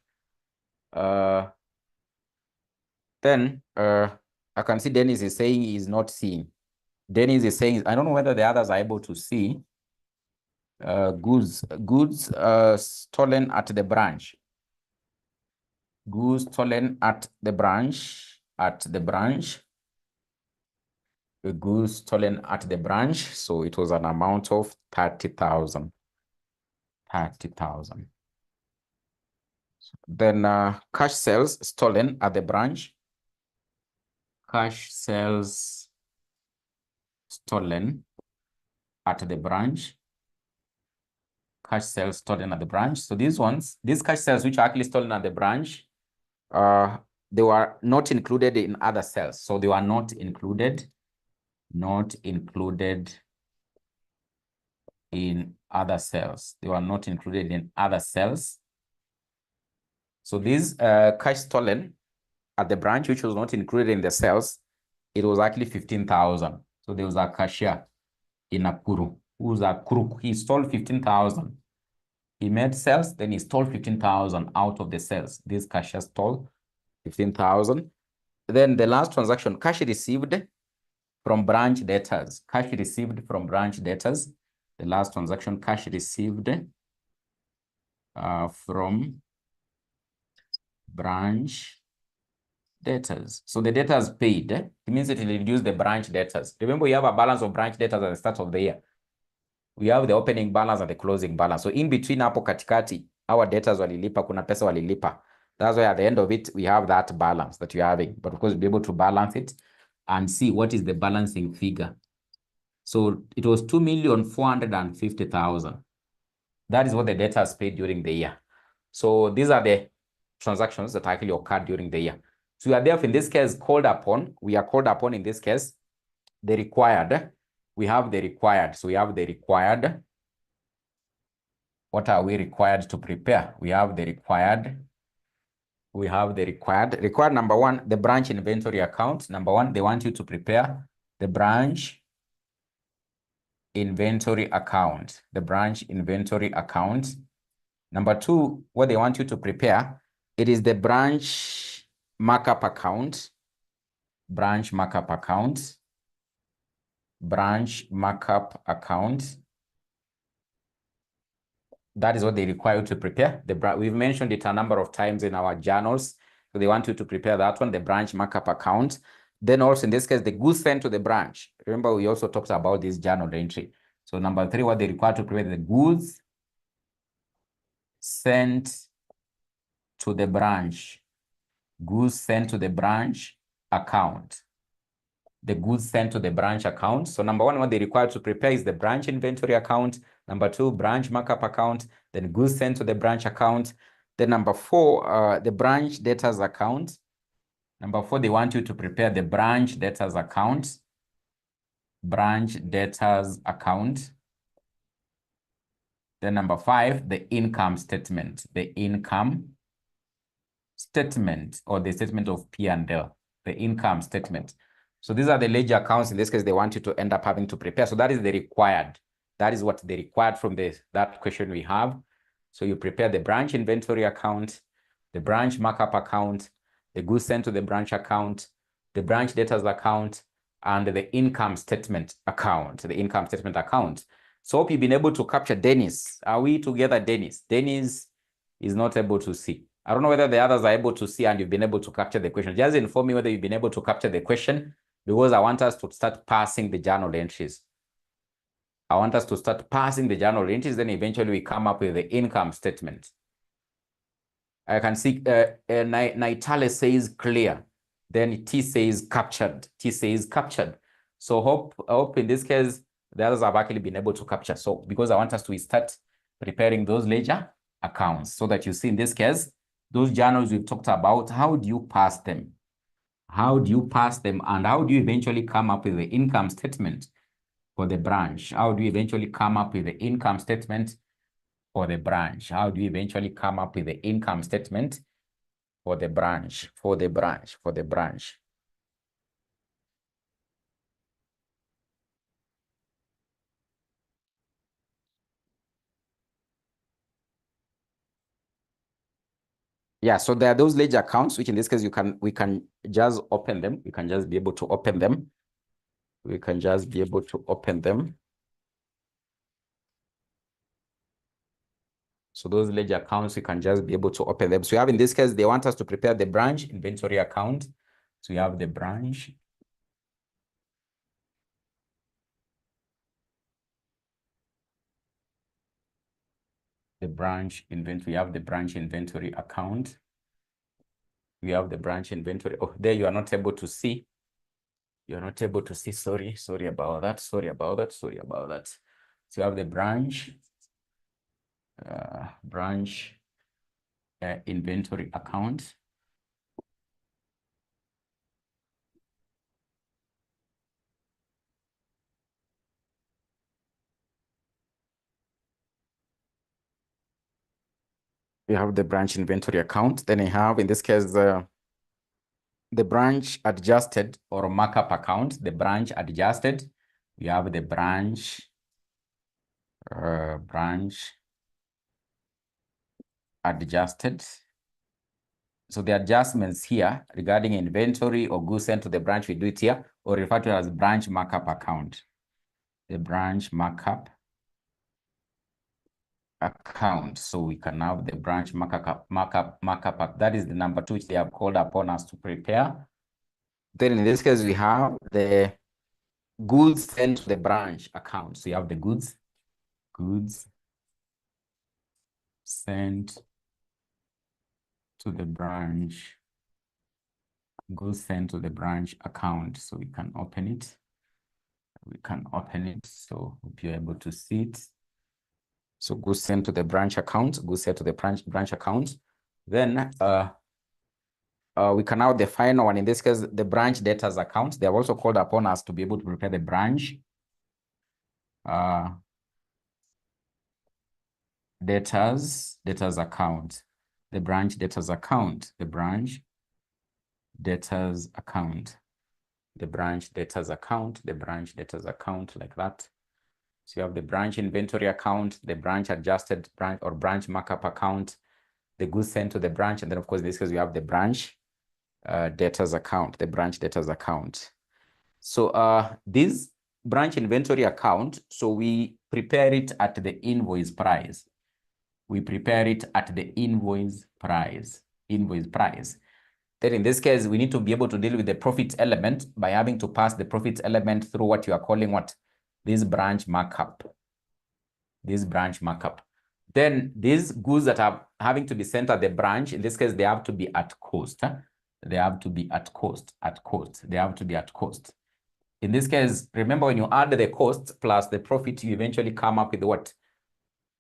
Then I can see Dennis is saying he is not seeing. Dennis is saying, I don't know whether the others are able to see. Goods stolen at the branch. Goods stolen at the branch. The goods stolen at the branch. So it was an amount of 30,000. 30,000. Then cash sales stolen at the branch. Cash sales stolen at the branch. Cash sales stolen at the branch. So these cash sales which are actually stolen at the branch, they were not included in other sales. So they were not included in other sales. They were not included in other sales. So these cash stolen at the branch, which was not included in the sales, it was actually 15,000. So there was a cashier in Nakuru who was a crook. He stole 15,000. He made sales, then he stole 15,000 out of the sales. This cashier stole 15,000. Then the last transaction, cash received from branch debtors. Cash received from branch debtors. The last transaction, cash received from branch debtors. So the debtors paid. It means it will reduce the branch debtors. Remember, you have a balance of branch debtors at the start of the year. We have the opening balance and the closing balance. So in between hapo katikati, our debtors walilipa, kuna pesa walilipa. That's why at the end of it, we have that balance that you're having. But of course, be able to balance it and see what is the balancing figure. So it was 2,450,000. That is what the debtors paid during the year. So these are the transactions that actually occurred during the year. So we are therefore in this case called upon. We are called upon in this case the required. We have the required. So we have the required. What are we required to prepare? We have the required. We have the required. Required number one, the branch inventory account. Number one, they want you to prepare the branch inventory account. The branch inventory account. Number two, what they want you to prepare, it is the branch markup account. Branch markup account. Branch markup account. That is what they require you to prepare. We've mentioned it a number of times in our journals. So they want you to prepare that one, the branch markup account. Then also in this case, the goods sent to the branch. Remember, we also talked about this journal entry. So number three, what they require to prepare the goods sent to the branch. Goods sent to the branch account. The goods sent to the branch account. So number one, what they require to prepare is the branch inventory account. Number two, branch markup account. Then goods sent to the branch account. Then number four, the branch debtors account. Number four, they want you to prepare the branch debtors account. Branch debtors account. Then number five, the income statement. The income statement or the statement of P&L. The income statement. So these are the ledger accounts. In this case, they want you to end up having to prepare. So that is the required. That is what they required from that question we have. So you prepare the branch inventory account, the branch markup account, the goods sent to the branch account, the branch debtors account, and the income statement account. The income statement account. So hope you've been able to capture Dennis. Are we together, Dennis? Dennis is not able to see. I don't know whether the others are able to see and you've been able to capture the question. Just inform me whether you've been able to capture the question, because I want us to start passing the journal entries. I want us to start passing the journal entries, then eventually we come up with the income statement. I can see Naitale says clear. Then T says captured. T says captured. So hope in this case, the others have actually been able to capture. So because I want us to start preparing those ledger accounts so that you see in this case, those journals we've talked about, how do you pass them? How do you pass them? And how do you eventually come up with the income statement for the branch? How do you eventually come up with the income statement for the branch? How do you eventually come up with the income statement for the branch, for the branch? Yeah, so there are those ledger accounts, which in this case we can just open them. We can just be able to open them. We can just be able to open them. So those ledger accounts, we can just be able to open them. So you have, in this case, they want us to prepare the branch inventory account. So you have the branch. The branch inventory, we have the branch inventory account. We have the branch inventory. Oh, there you are not able to see. You're not able to see. Sorry about that. So you have the branch inventory account. You have the branch inventory account. Then you have, in this case, the branch adjusted or markup account. The branch adjusted. We have the branch adjusted. So the adjustments here regarding inventory or goods sent to the branch, we do it here, or refer to it as branch markup account. The branch markup account. So we can have the branch markup. That is the number 2 which they have called upon us to prepare. Then in this case, we have the goods sent to the branch account. So you have the goods sent to the branch, account. So we can open it. So hope you're able to see it. So goods sent to the branch account, branch account. Then we can have the final one. In this case, the branch debtors account. They have also called upon us to be able to prepare the branch debtors account. The branch debtors account. The branch debtors account. Like that. So you have the branch inventory account, the branch adjusted branch or branch markup account, the goods sent to the branch, and then of course in this case we have the branch debtors account, So this branch inventory account, so we prepare it at the invoice price. Then in this case, we need to be able to deal with the profit element by having to pass the profit element through what you are calling what? This branch markup. Then these goods that are having to be sent at the branch, in this case, they have to be at cost. They have to be at cost. In this case, remember when you add the cost plus the profit, you eventually come up with what?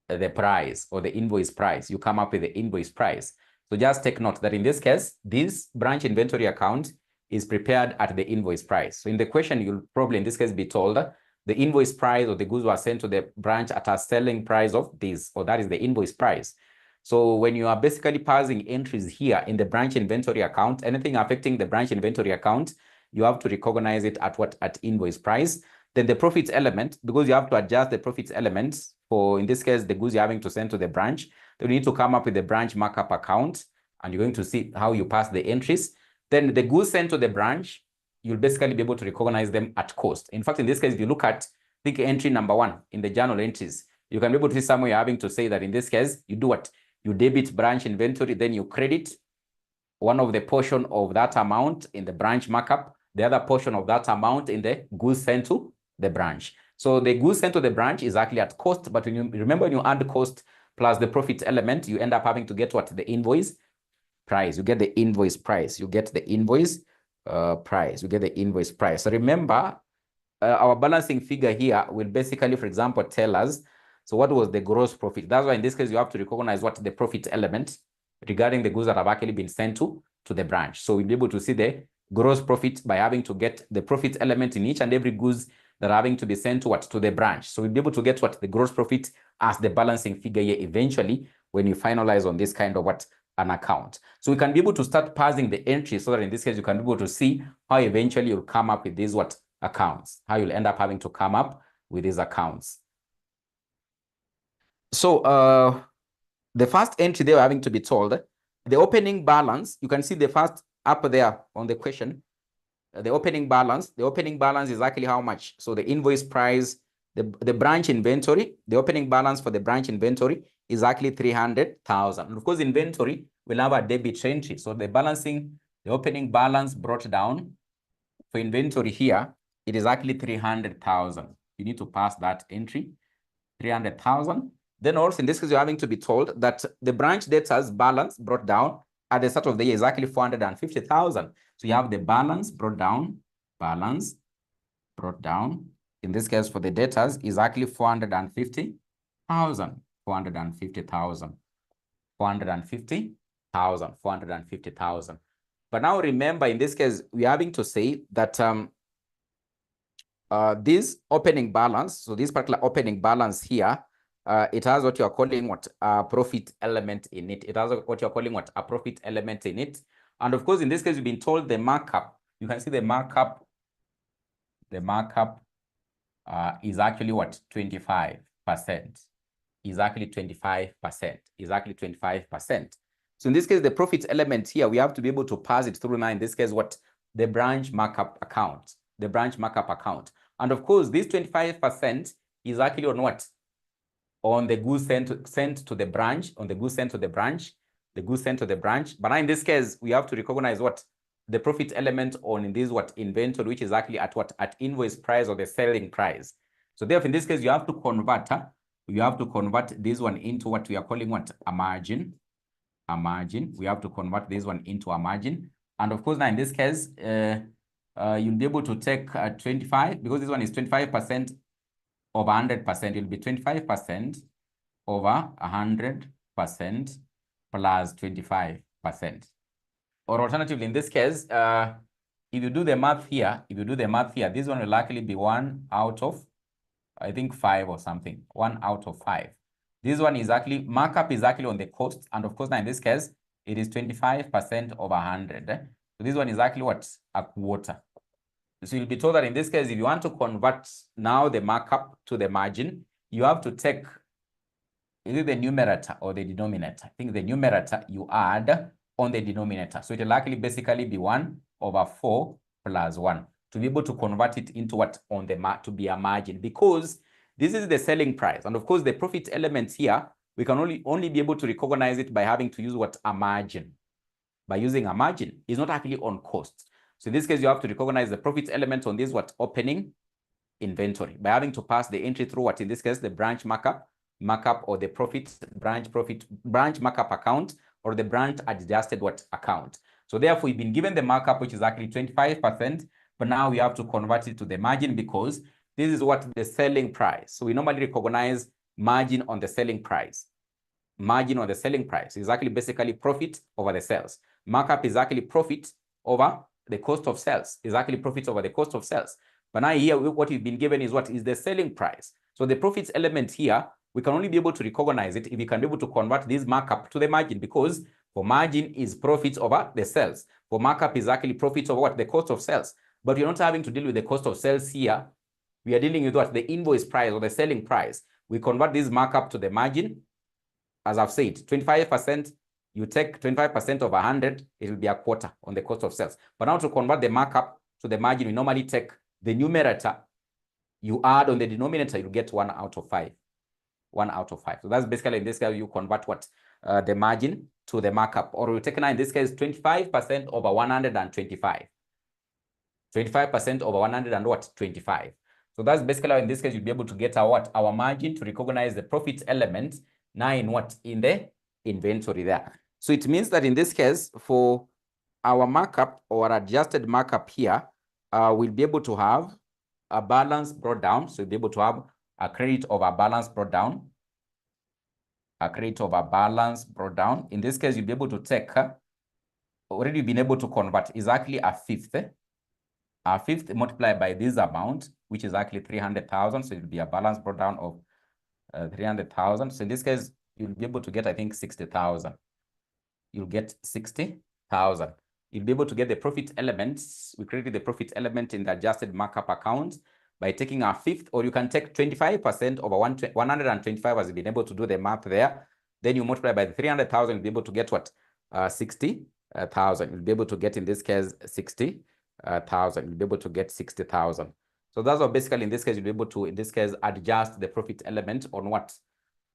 The price or the invoice price. You come up with the invoice price. So just take note that in this case, this branch inventory account is prepared at the invoice price. So in the question, you'll probably in this case be told the invoice price or the goods were sent to the branch at a selling price of this, or that is the invoice price. So when you are basically passing entries here in the branch inventory account, anything affecting the branch inventory account, you have to recognize it at what? At invoice price. Then the profits element, because you have to adjust the profits elements for, in this case, the goods you're having to send to the branch, then you need to come up with the branch markup account, and you're going to see how you pass the entries. Then the goods sent to the branch, you'll basically be able to recognize them at cost. In fact, in this case, if you look at, I think, entry number 1 in the journal entries, you can be able to see somewhere you're having to say that in this case, you do what? You debit branch inventory, then you credit one of the portion of that amount in the branch markup, the other portion of that amount in the goods sent to the branch. So the goods sent to the branch is actually at cost, but when you remember, when you add the cost plus the profit element, you end up having to get what? The invoice price. You get the invoice price. So remember, our balancing figure here will basically, for example, tell us, so what was the gross profit? That's why in this case, you have to recognize what the profit element regarding the goods that have actually been sent to the branch. So we'll be able to see the gross profit by having to get the profit element in each and every goods that are having to be sent to what? To the branch. So we'll be able to get what? The gross profit as the balancing figure here eventually when you finalize on this kind of what? An account. So we can be able to start parsing the entry so that in this case, you can be able to see how eventually you'll come up with these what? Accounts, how you'll end up having to come up with these accounts. So the first entry they were having to be told, the opening balance, you can see the first up there on the question, the opening balance is actually how much? So the invoice price, the branch inventory, the opening balance for the branch inventory is actually 300,000. And of course, inventory will have a debit entry. So the opening balance brought down for inventory here, it is actually 300,000. You need to pass that entry, 300,000. Then also in this case, you're having to be told that the branch debtors balance brought down at the start of the year is actually 450,000. So you have the balance brought down. In this case, for the debtors is actually 450,000. 450,000. But now remember, in this case, we're having to say that this opening balance, so this particular opening balance here, it has what you are calling what? A profit element in it. It has what you're calling what? A profit element in it. And of course, in this case, you've been told the markup. You can see the markup. The markup is actually what? 25%. Is actually 25%. So in this case, the profit element here, we have to be able to pass it through now. In this case, what? The branch markup account. And of course, this 25% is actually on what? On the goods sent to the branch, But now in this case, we have to recognize what? The profit element on this what? Inventory, which is actually at what? At invoice price or the selling price. So therefore, in this case, you have to convert this one into what we are calling what? A margin. We have to convert this one into a margin. And of course, now in this case, you'll be able to take 25, because this one is 25% over 100%. It'll be 25% over 100% plus 25%. Or alternatively, in this case, if you do the math here, this one will likely be 1 out of, I think, 5 or something. 1 out of 5. This one is actually, markup is actually on the cost. And of course, now in this case, it is 25% over 100. So this one is actually what? A quarter. So you'll be told that in this case, if you want to convert now the markup to the margin, you have to take either the numerator or the denominator. I think the numerator you add on the denominator. So it will actually basically be 1 over 4 plus 1 to be able to convert it into what? On the to be a margin, because this is the selling price. And of course, the profit elements here, we can only be able to recognize it by having to use what? A margin. By using a margin. It's not actually on cost. So in this case, you have to recognize the profit element on this what? Opening inventory by having to pass the entry through what? In this case, the branch markup or the branch markup account or the branch adjusted what? Account. So therefore, we've been given the markup, which is actually 25%, but now we have to convert it to the margin because this is what? The selling price. So we normally recognize margin on the selling price. Margin on the selling price is actually basically profit over the sales. Markup is actually profit over the cost of sales. Is actually profit over the cost of sales. But now here, what we've been given is what? Is the selling price. So the profits element here, we can only be able to recognize it if we can be able to convert this markup to the margin, because for margin is profit over the sales. For markup is actually profit over what? The cost of sales. But you're not having to deal with the cost of sales here. We are dealing with what? The invoice price or the selling price. We convert this markup to the margin. As I've said, 25%, you take 25% of 100, it will be a quarter on the cost of sales. But now to convert the markup to the margin, we normally take the numerator, you add on the denominator, you get 1 out of 5. 1 out of 5. So that's basically, in this case, you convert what? The margin to the markup. Or we take now, in this case, 25% over 125. 25% over 100 and what? 25. So that's basically, in this case, you'll be able to get our what? Our margin to recognize the profit element now in what? In the inventory there. So it means that in this case, for our markup or adjusted markup here, we'll be able to have a balance brought down. So we'll be able to have a credit of a balance brought down. A credit of a balance brought down. In this case, you'll be able to take, already been able to convert, is actually a fifth. A fifth multiplied by this amount, which is actually 300,000. So it will be a balance brought down of 300,000. So in this case, you'll be able to get, I think, 60,000. You'll get 60,000. You'll be able to get the profit elements. We created the profit element in the adjusted markup account by taking our fifth, or you can take 25% over 125, as you've been able to do the math there. Then you multiply by the 300,000, you'll be able to get what? 60,000. You'll be able to get, in this case, 60,000. You'll be able to get 60,000. So that's what basically, in this case, you'll be able to, in this case, adjust the profit element on what?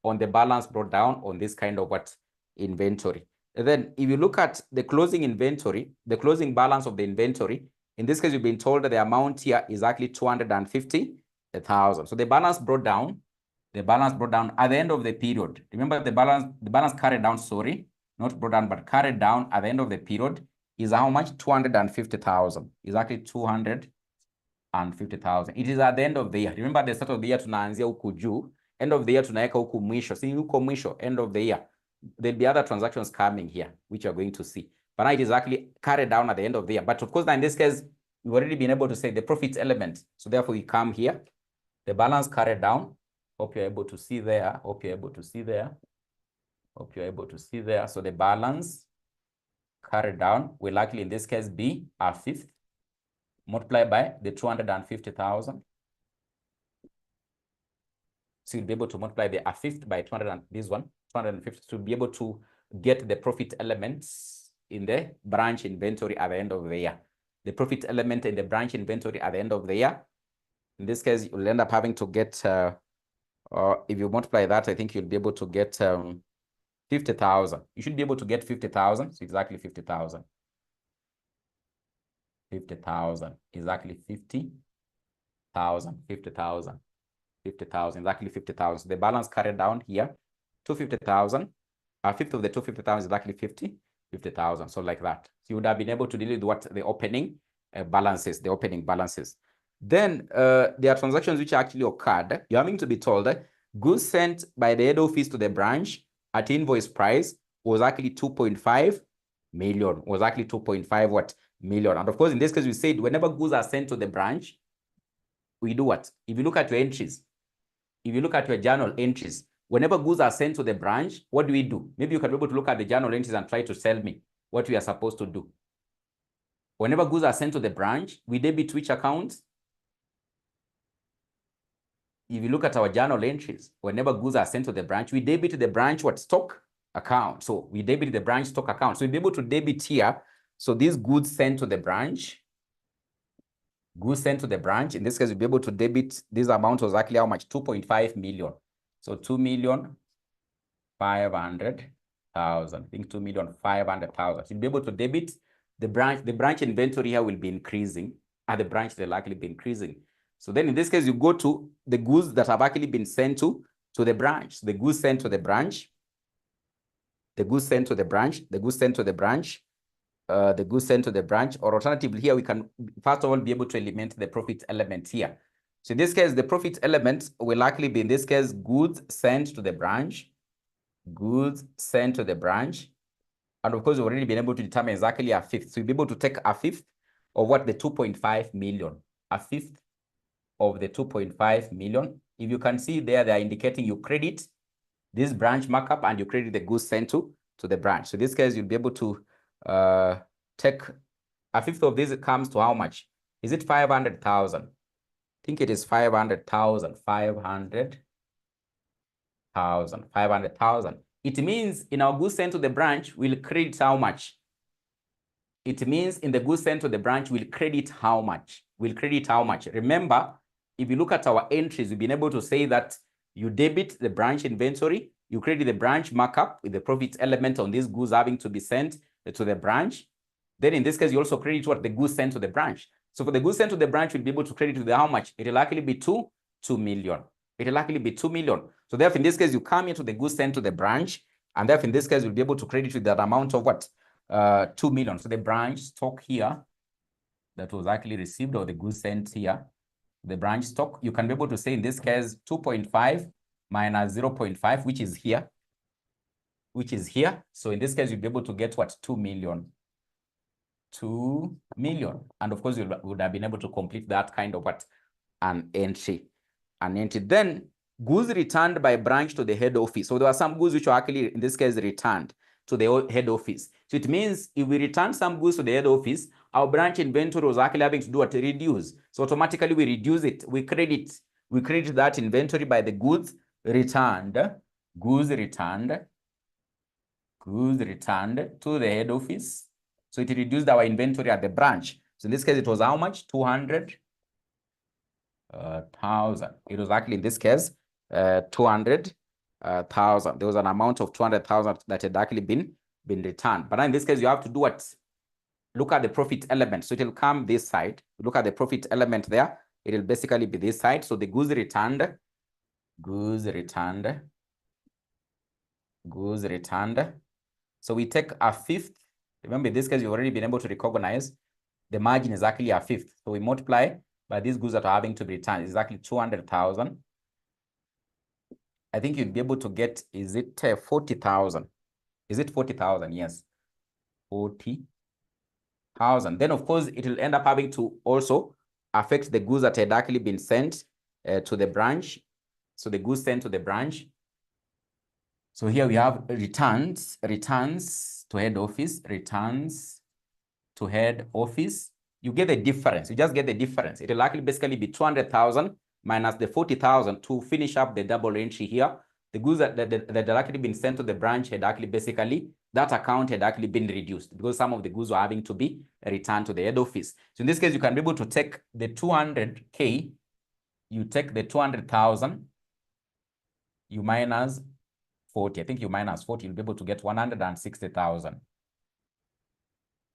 On the balance brought down on this kind of what? Inventory. And then if you look at the closing inventory, the closing balance of the inventory, in this case, you've been told that the amount here is actually 250,000. So the balance brought down at the end of the period. Remember the balance carried down, sorry, not brought down, but carried down at the end of the period is how much? 250,000. Is actually 250,000. It is at the end of the year. Remember the start of the year tunaanzia huku juu, end of the year tunaweka huku mwisho. See huko mwisho, end of the year. There'll be other transactions coming here, which you're going to see. But now it is actually carried down at the end of the year. But of course, now in this case, we've already been able to say the profit element. So therefore, we come here, the balance carried down. Hope you're able to see there. Hope you're able to see there. Hope you're able to see there. So the balance carried down will likely, in this case, be a fifth multiplied by the 250,000. So you'll be able to multiply the a fifth by 200 and this one, 250, to be able to get the profit elements in the branch inventory at the end of the year. The profit element in the branch inventory at the end of the year. In this case, you'll end up having to get, if you multiply that, I think you'll be able to get 50,000. You should be able to get 50,000. So exactly 50,000. 50,000, exactly 50,000, 50,000, 50,000, exactly 50,000. So the balance carried down here, 250,000. A fifth of the 250,000 is exactly 50,000. So like that. So you would have been able to deal with what the opening balances, the opening balances. Then there are transactions which actually occurred. You're having to be told that goods sent by the head office to the branch at invoice price was actually 2.5 million. Was actually 2.5 what? Million. And of course, in this case, we said whenever goods are sent to the branch, we do what? If you look at your entries, if you look at your journal entries, whenever goods are sent to the branch, what do we do? Maybe you can be able to look at the journal entries and try to tell me what we are supposed to do. Whenever goods are sent to the branch, we debit which account? If you look at our journal entries, whenever goods are sent to the branch, we debit the branch what? Stock account. So we debit the branch stock account. So we'll be able to debit here. So these goods sent to the branch, in this case, we'll be able to debit, this amount was actually how much? 2.5 million. So 2,500,000. I think 2,500,000. So you'll be able to debit the branch inventory here will be increasing. At the branch, they'll likely be increasing. So then in this case, you go to the goods that have actually been sent to the branch. The goods sent to the branch. The goods sent to the branch. The goods sent to the branch. The goods sent to the branch. Or alternatively, here we can first of all be able to eliminate the profit element here. So in this case, the profit element will likely be, in this case, goods sent to the branch. Goods sent to the branch. And of course, we've already been able to determine exactly a fifth. So you'll be able to take a fifth of what? The 2.5 million. A fifth of the 2.5 million. If you can see there, they are indicating you credit this branch markup and you credit the goods sent to the branch. So in this case, you'll be able to take a fifth of this. It comes to how much? Is it 500,000? I think it is 500,000. 500,000. It means in our goods sent to the branch, we'll credit how much? It means in the goods sent to the branch, we'll credit how much? We'll credit how much? Remember, if you look at our entries, we've been able to say that you debit the branch inventory, you credit the branch markup with the profit element on these goods having to be sent to the branch. Then in this case, you also credit what? The goods sent to the branch. So for the goods sent to the branch, we'll be able to credit to the how much? It will likely be 2 million. It will likely be 2 million. So therefore, in this case, you come into the goods sent to the branch, and therefore, in this case, you'll be able to credit with that amount of what? 2 million. So the branch stock here that was actually received, or the goods sent here, the branch stock, you can be able to say in this case 2.5 minus 0.5, which is here. So in this case, you'll be able to get what? 2 million. 2 million. And of course, you would have been able to complete that kind of what? an entry. Then goods returned by branch to the head office. So there are some goods which were actually, in this case, returned to the head office. So it means if we return some goods to the head office, our branch inventory was actually having to do what? Reduce. So automatically we reduce it. We credit that inventory by the goods returned. Goods returned to the head office. So it reduced our inventory at the branch. So in this case, it was how much? 200,000. It was actually, in this case, 200,000. There was an amount of 200,000 that had actually been returned. But in this case, you have to do what? Look at the profit element. So it will come this side. Look at the profit element there. It will basically be this side. So the goods returned. So we take a fifth. Remember, in this case, you've already been able to recognize the margin is actually a fifth. So we multiply by these goods that are having to be returned. It's actually 200,000. I think you'd be able to get, is it 40,000? Is it 40,000? Yes. 40,000. Then, of course, it will end up having to also affect the goods that had actually been sent to the branch. So the goods sent to the branch. So here we have returns to head office, returns to head office. You get the difference. You just get the difference. It will actually basically be 200,000 minus the 40,000 to finish up the double entry here. The goods that had actually been sent to the branch had actually basically, that account had actually been reduced because some of the goods were having to be returned to the head office. So in this case, you can be able to take the 200K, you take the 200,000, you minus 40. I think you minus 40, you'll be able to get 160,000.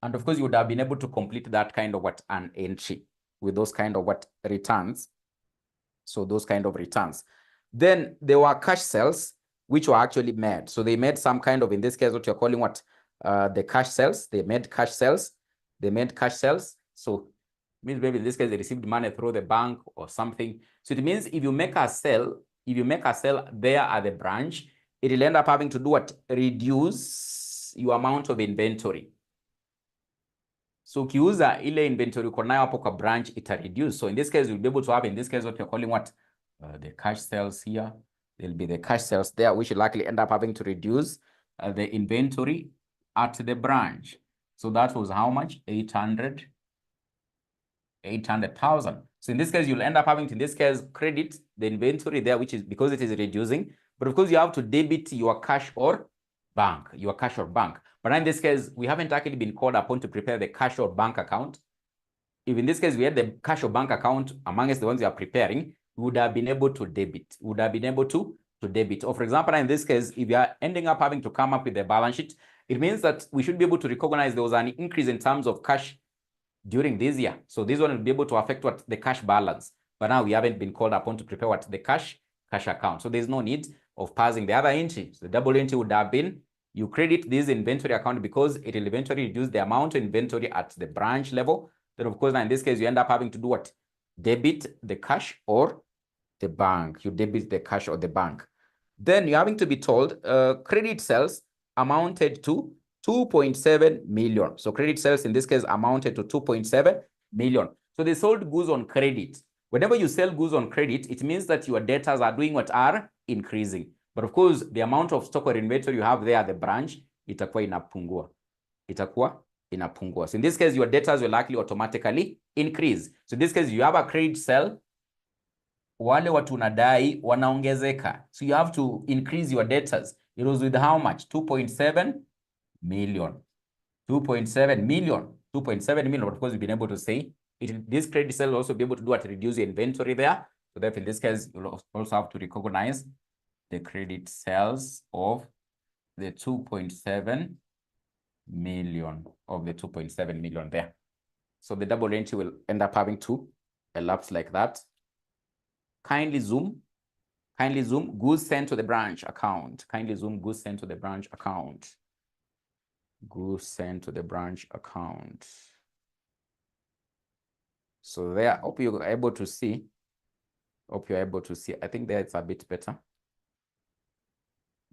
And of course, you would have been able to complete that kind of an entry with those kind of returns. So those kind of returns. Then there were cash sales, which were actually made. So they made some kind of, in this case, what you're calling the cash sales. They made cash sales. So means maybe in this case, they received money through the bank or something. So it means if you make a sale, there at the branch, it will end up having to do what? Reduce your amount of inventory. So ukiuza ile inventory uko nayo hapo kwa branch, ita reduce. So in this case, you'll be able to have, in this case, what you're calling the cash sales here. There'll be the cash sales there, which will likely end up having to reduce the inventory at the branch. So that was how much? 800,000. So in this case, you'll end up having to, in this case, credit the inventory there, which is because it is reducing. But of course, you have to debit your cash or bank, But in this case, we haven't actually been called upon to prepare the cash or bank account. If in this case, we had the cash or bank account amongst the ones we are preparing, we would have been able to debit. Or for example, in this case, if you are ending up having to come up with a balance sheet, it means that we should be able to recognize there was an increase in terms of cash during this year. So this one will be able to affect the cash balance. But now we haven't been called upon to prepare the cash account. So there's no need of passing the other entry. So the double entry would have been, you credit this inventory account because it will eventually reduce the amount of inventory at the branch level. Then of course, now in this case, you end up having to do what? Debit the cash or the bank. You debit the cash or the bank. Then you're having to be told credit sales amounted to 2.7 million. So credit sales in this case amounted to 2.7 million. So they sold goods on credit. Whenever you sell goods on credit, it means that your debtors are doing what? Are increasing. But of course, the amount of stock or inventory you have there at the branch, itakuwa inapungua. So in this case, your debtors will likely automatically increase. So in this case, you have a credit sale, wale watu unadai wanaongezeka. So you have to increase your debtors. It was with how much? 2.7 million. 2.7 million. Of course, you've been able to say this credit sale will also be able to do what? Reduce your inventory there. So therefore, in this case, you'll also have to recognize the credit sales of the 2.7 million there. So the double entry will end up having to elapse like that. Kindly zoom. Goods sent to the branch account. Goods sent to the branch account. So there, hope you're able to see. I think there it's a bit better.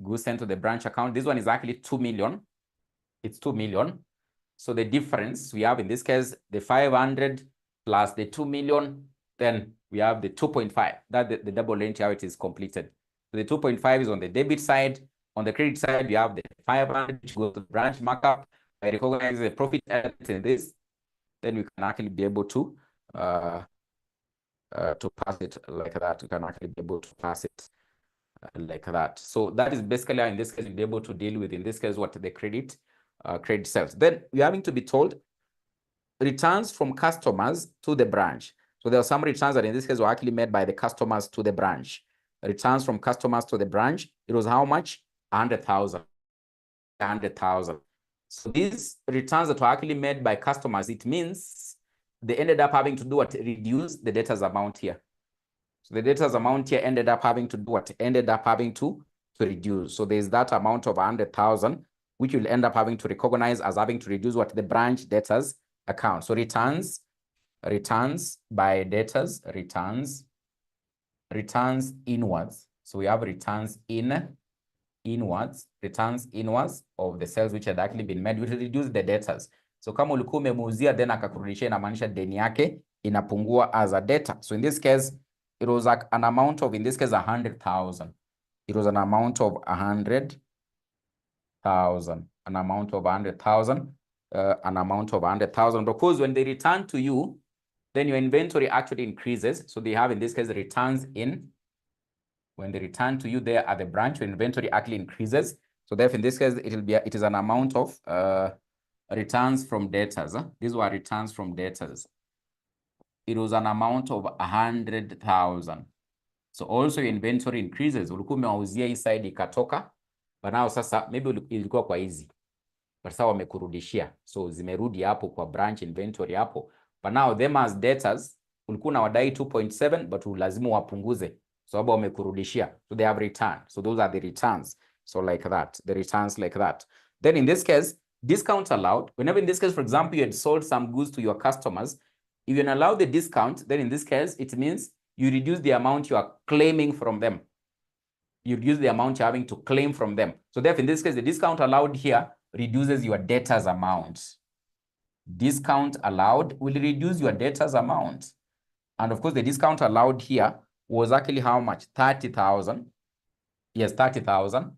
Goods sent to the branch account. This one is actually 2 million. It's 2 million. So the difference we have in this case, the 500 plus the 2 million then we have the 2.5. That's the double entry, how it is completed. So the 2.5 is on the debit side. On the credit side, you have the 500, which goes to the branch markup. I recognize the profit element in this, then we can actually be able to pass it like that. We can actually be able to pass it like that. So that is basically how, in this case, you'll be able to deal with, in this case, what the credit sales. Then you're having to be told returns from customers to the branch. So there are some returns that in this case were actually made by the customers to the branch. Returns from customers to the branch, it was how much? 100,000. 100,000. So these returns that were actually made by customers, it means they ended up having to do what? Reduce the debtors amount here. So the debtors amount here ended up having to do what? Ended up having to reduce. So there's that amount of 100,000, which will end up having to recognize as having to reduce what? The branch debtors account. So returns by debtors, returns inwards. So we have returns inwards of the sales which had actually been made, which will reduce the debtors. So kama ulikuwa umemuuzia then akakurudishia, inamaanisha deni yake inapungua as a debtor. So in this case, it was like an amount of, in this case, 100,000. It was an amount of 100,000, an amount of 100,000, an amount of 100,000. Because when they return to you, then your inventory actually increases. So they have, in this case, returns in. When they return to you there at the branch, your inventory actually increases. So therefore, in this case, it is an amount of returns from debtors. These were returns from debtors. It was an amount of 100,000. So also your inventory increases. Ulikuwa umewauzia hii side ikatoka, but now sasa maybe ilikuwa kwa hizi, but sasa wamekurudishia. So zimerudi hapo kwa branch inventory hapo. But now them as debtors, ulikuwa na wadai 2.7, but lazima wapunguze. Sababu wamekurudishia. So they have returned. So those are the returns. So like that, the returns like that. Then in this case, discount allowed. Whenever in this case, for example, you had sold some goods to your customers, if you allow the discount, then in this case, it means you reduce the amount you are claiming from them. You reduce the amount you're having to claim from them. So therefore, in this case, the discount allowed here reduces your debtors amount. Discount allowed will reduce your debtors amount. And of course, the discount allowed here was actually how much? 30,000. Yes, 30,000.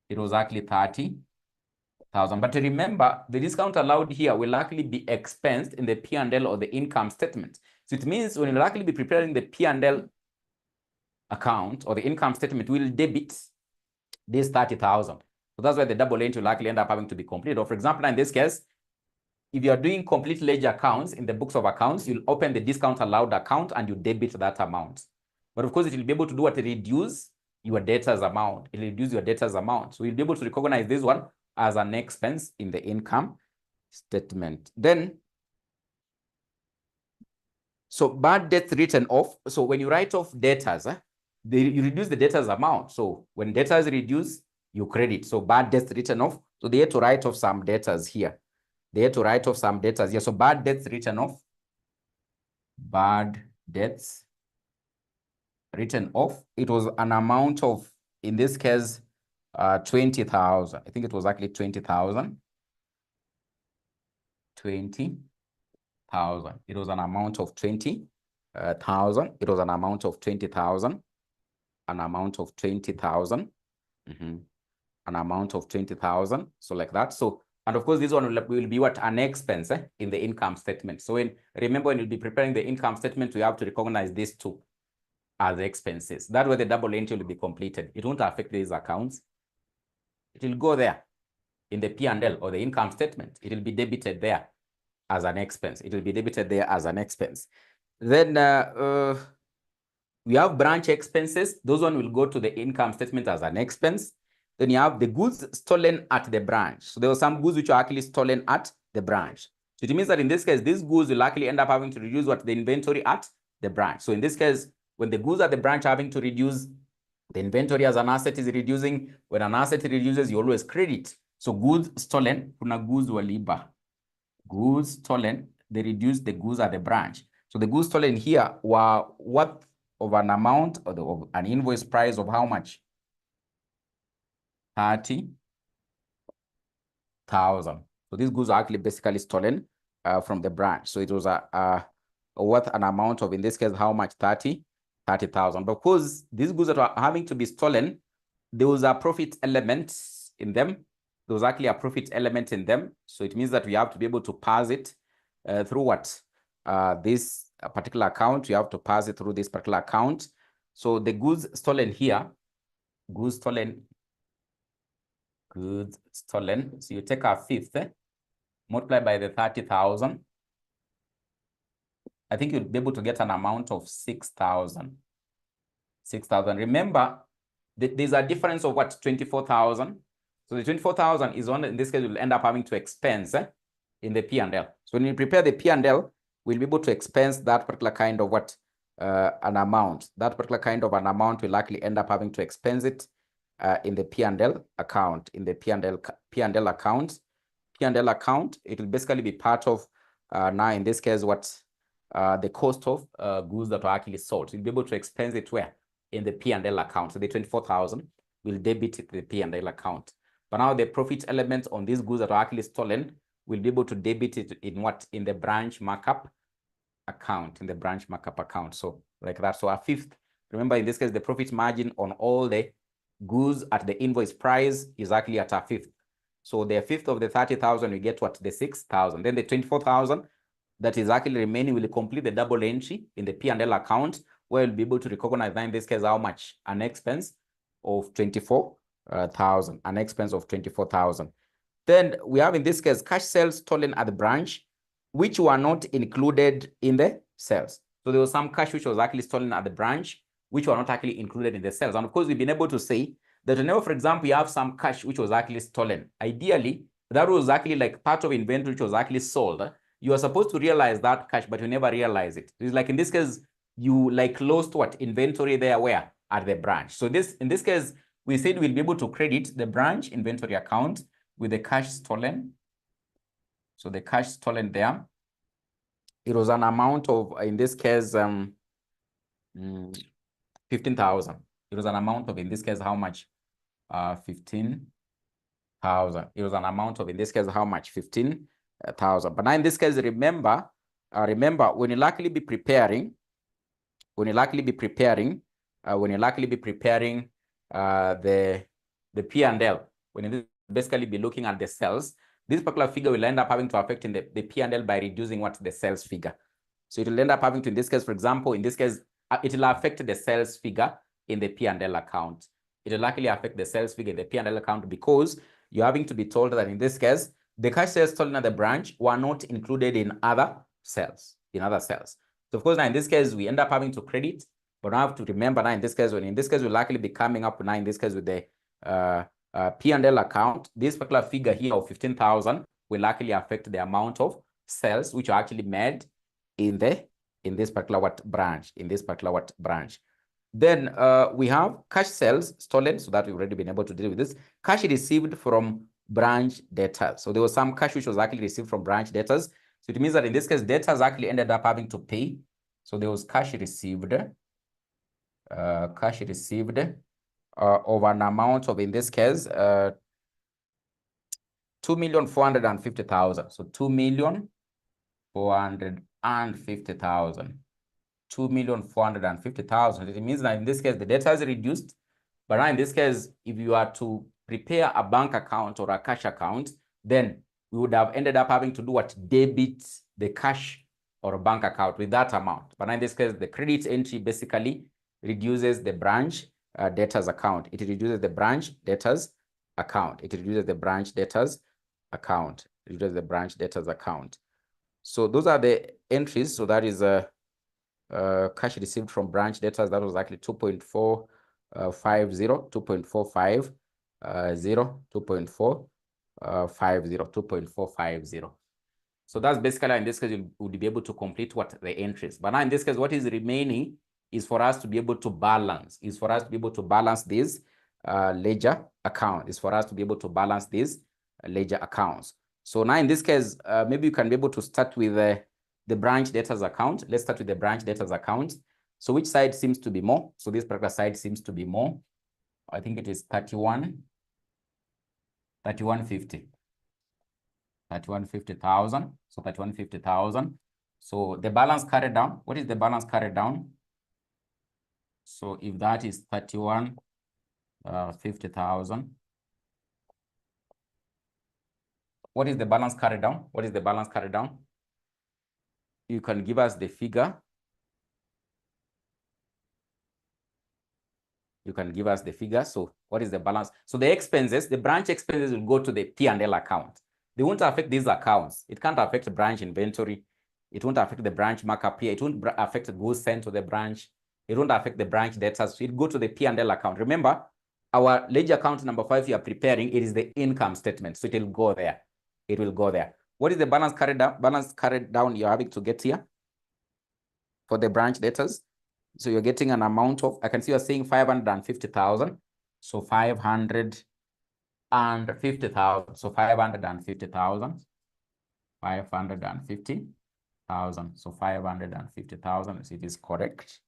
It was actually 30,000. But remember, the discount allowed here will actually be expensed in the P&L or the income statement. So it means when you'll actually be preparing the P&L account or the income statement, will debit this 30,000. So that's why the double entry will actually end up having to be completed. Or for example, in this case, if you are doing complete ledger accounts in the books of accounts, you'll open the discount allowed account and you debit that amount. But of course, it will be able to do what? Reduce your debtors amount. It will reduce your debtors amount. So you'll be able to recognize this one as an expense in the income statement. Then, so bad debts written off. So when you write off debtors, you reduce the debtors amount. So when debtors reduce, you credit. So bad debts written off. So they had to write off some debtors here. They had to write off some debtors here. So bad debts written off. Bad debts written off. It was an amount of, in this case, 20,000. I think it was actually 20,000. 20,000. It was an amount of 20,000. It was an amount of 20,000. An amount of 20,000. An amount of 20,000. So like that. So, and of course, this one will be what? An expense in the income statement. So remember, when you'll be preparing the income statement, you have to recognize these two as expenses. That way the double entry will be completed. It won't affect these accounts. It will go there in the P&L or the income statement. It will be debited there as an expense. It will be debited there as an expense. Then we have branch expenses. Those one will go to the income statement as an expense. Then you have the goods stolen at the branch. So there were some goods which are actually stolen at the branch. So it means that in this case, these goods will actually end up having to reduce what? The inventory at the branch. So in this case, when the goods at the branch are having to reduce, the inventory as an asset is reducing. When an asset reduces, you always credit. So goods stolen, kuna goods waliba. Goods stolen, they reduce the goods at the branch. So the goods stolen here were what of an amount of an invoice price of how much? 30,000. So these goods are actually basically stolen from the branch. So it was a worth an amount of, in this case, how much? 30,000. Because these goods that are having to be stolen, there was a profit element in them. There was actually a profit element in them. So it means that we have to be able to pass it through what? This particular account. You have to pass it through this particular account. So the goods stolen here, goods stolen. So you take a fifth, multiply by the 30,000. I think you'll be able to get an amount of 6,000. 6,000. Remember, there's a difference of what? 24,000. So the 24,000 is one, in this case, we'll end up having to expense in the P&L. So when you prepare the P&L, we'll be able to expense that particular kind of what? An amount. That particular kind of an amount will likely end up having to expense it in the P&L account. In the P&L account. P&L account, it will basically be part of, now in this case, what? The cost of goods that are actually sold. You'll be able to expense it where? In the P&L account. So the 24,000 will debit it to the P&L account. But now the profit element on these goods that are actually stolen will be able to debit it in what? In the branch markup account. In the branch markup account. So like that. So a fifth. Remember, in this case, the profit margin on all the goods at the invoice price is actually at a fifth. So the fifth of the 30,000, we get what? The 6,000. Then the 24,000 that is actually remaining will complete the double entry in the P&L account, where we'll be able to recognize in this case how much? An expense of 24,000. An expense of 24,000. Then we have in this case cash sales stolen at the branch, which were not included in the sales. So there was some cash which was actually stolen at the branch, which were not actually included in the sales. And of course, we've been able to say that whenever, for example, you have some cash which was actually stolen, ideally, that was actually like part of inventory which was actually sold. You are supposed to realize that cash, but you never realize it. It's like in this case, you like lost what? Inventory there where? At the branch. So in this case, we said we'll be able to credit the branch inventory account with the cash stolen. So the cash stolen there, it was an amount of, in this case, 15,000. It was an amount of, in this case, how much? 15,000. It was an amount of, in this case, how much? 15,000. But now in this case, remember, when you likely be preparing, the P&L, when you basically be looking at the sales, this particular figure will end up having to affect in the P&L by reducing what? The sales figure. So it will end up having to, in this case, for example, in this case, it will affect the sales figure in the P&L account. It will likely affect the sales figure in the P&L account because you're having to be told that in this case, the cash sales stolen at the branch were not included in other sales, So of course, now in this case, we end up having to credit, but I have to remember now in this case, we'll likely be coming up now in this case with the P&L account. This particular figure here of 15,000 will likely affect the amount of sales which are actually made in this particular branch. Then we have cash sales stolen, so that we've already been able to deal with this. Cash received from branch debtors. So there was some cash which was actually received from branch debtors. So it means that in this case, debtors actually ended up having to pay. So there was cash received of an amount of, in this case, 2,450,000. So 2,450,000. 2,450,000. It means that in this case, the debtor is reduced. But now in this case, if you are to prepare a bank account or a cash account, then we would have ended up having to do what? Debit the cash or a bank account with that amount. But now in this case, the credit entry basically reduces the branch debtors account. It reduces the branch debtors account. So those are the entries. So that is cash received from branch debtors. That was actually 2.450, 2.450, 2.450. So that's basically, in this case, you would be able to complete what? The entries. But now in this case, what is remaining is for us to be able to balance, this ledger account, ledger accounts. So now in this case, maybe you can be able to start with the branch debtors account. Let's start with the branch debtors account. So which side seems to be more? So this particular side seems to be more. I think it is 3150,000. So 3150,000. So the balance carried down, what is the balance carried down? So if that is 50,000, what is the balance carried down? What is the balance carried down? You can give us the figure. You can give us the figure. So what is the balance? So the expenses, the branch expenses will go to the P&L account. They won't affect these accounts. It can't affect branch inventory. It won't affect the branch markup here. It won't affect the goods sent to the branch. It won't affect the branch debtors. So it go to the P&L account. Remember, our ledger account number 5 you are preparing, it is the income statement. So it will go there. It will go there. What is the balance carried down? Balance carried down you're having to get here for the branch debtors. So you're getting an amount of, I can see you're saying 550,000. So 550,000. So 550,000. 550,000. So 550,000. It is correct.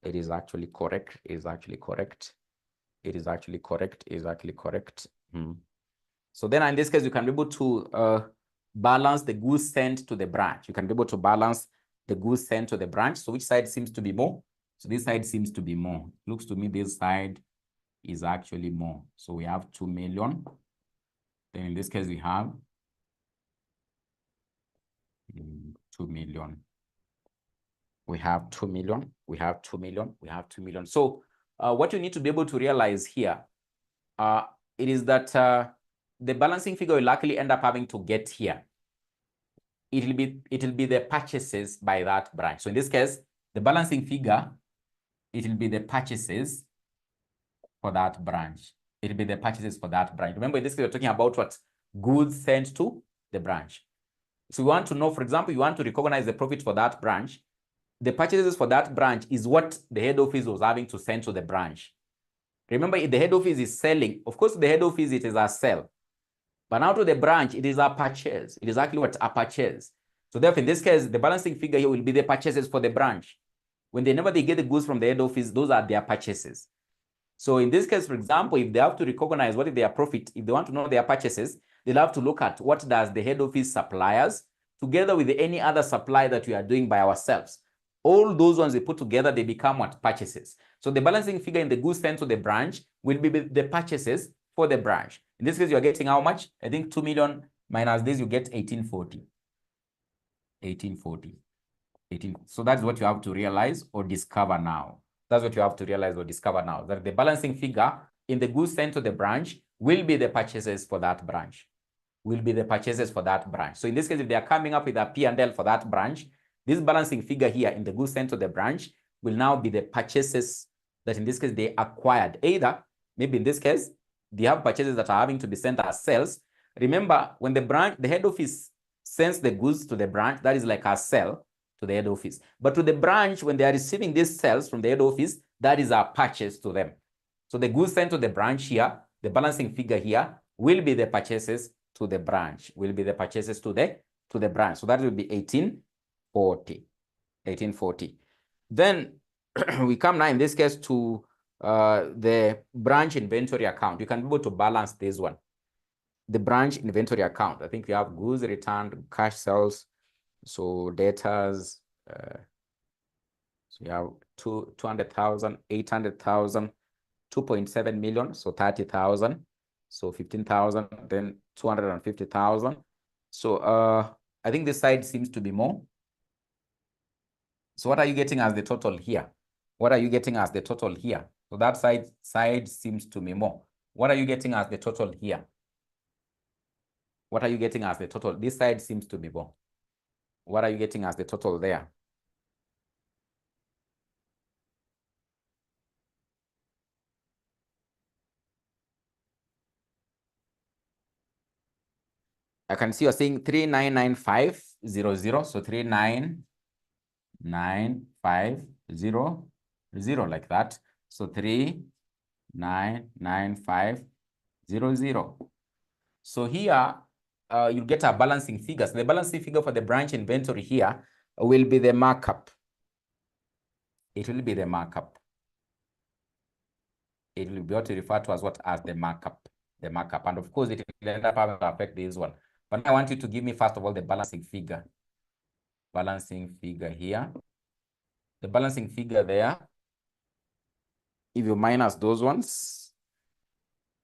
It is actually correct. It is actually correct. It is actually correct. It is actually correct. So then in this case, you can be able to balance the goods sent to the branch. You can be able to balance the goods sent to the branch. So which side seems to be more? So this side seems to be more. Looks to me this side is actually more. So we have 2 million. Then in this case, we have 2 million. We have 2 million. We have 2 million. We have 2 million. So what you need to be able to realize here, it is that the balancing figure will likely end up having to get here. It will be the purchases by that branch. So in this case, the balancing figure, it will be the purchases for that branch. It will be the purchases for that branch. Remember, in this case, we're talking about what? Goods sent to the branch. So we want to know, for example, you want to recognize the profit for that branch. The purchases for that branch is what the head office was having to send to the branch. Remember, if the head office is selling, of course, the head office, it is a sell. But now to the branch, it is a purchase. It is actually what? A purchase. So therefore, in this case, the balancing figure here will be the purchases for the branch. Whenever they get the goods from the head office, those are their purchases. So in this case, for example, if they have to recognize what is their profit, if they want to know their purchases, they'll have to look at what does the head office suppliers, together with any other supply that we are doing by ourselves. All those ones they put together, they become what? Purchases. So the balancing figure in the goods sent to the branch will be the purchases for the branch. In this case, you're getting how much? I think 2 million minus this, you get 1840. 1840. 18. So that's what you have to realize or discover now. That's what you have to realize or discover now. That the balancing figure in the goods sent to the branch will be the purchases for that branch. Will be the purchases for that branch. So in this case, if they are coming up with a P&L for that branch, this balancing figure here in the goods sent to the branch will now be the purchases that in this case they acquired. Either, maybe in this case, they have purchases that are having to be sent as sales. Remember, when the head office sends the goods to the branch, that is like a sell to the head office. But to the branch, when they are receiving these sales from the head office, that is a purchase to them. So the goods sent to the branch here, the balancing figure here, will be the purchases to the branch, will be the purchases to the branch. So that will be 1840. 1840. Then we come now in this case to the branch inventory account. You can be able to balance this one. The branch inventory account. I think we have goods returned, cash sales, so debtors. So you have 200,000, 800,000, 2.7 million, so 30,000, so 15,000, then 250,000. So I think this side seems to be more. So what are you getting as the total here? What are you getting as the total here? So that side seems to be more. What are you getting as the total here? What are you getting as the total? This side seems to be more. What are you getting as the total there? I can see you're saying 399500. So 399500 like that. So 399500. So here you get a balancing figure. So the balancing figure for the branch inventory here will be the markup. It will be the markup. It will be what you refer to as what? As the markup. The markup. And of course, it will end up having to affect this one. But I want you to give me, first of all, the balancing figure. balancing figure here. The balancing figure there, if you minus those ones,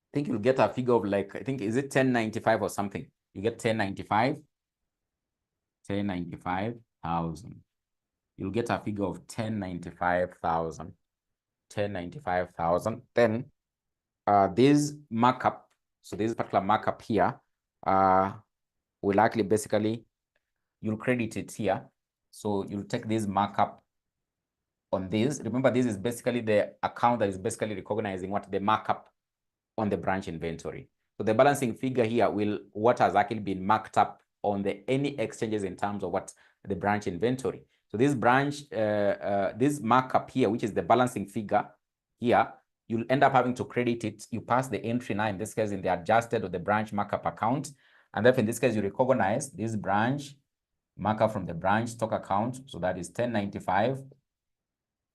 I think you'll get a figure of like, I think, is it 1095 or something? You get 1095,000. You'll get a figure of 1095,000. 1095,000. Then this markup, so this particular markup here, will actually basically, you'll credit it here. So you'll take this markup on this. Remember, this is basically the account that is basically recognizing what the markup on the branch inventory. So the balancing figure here will what has actually been marked up on the any exchanges in terms of what the branch inventory. So this branch, this markup here, which is the balancing figure here, you'll end up having to credit it. You pass the entry now, in this case, in the adjusted or the branch markup account. And therefore, in this case, you recognize this branch markup from the branch stock account. So that is 1095,000.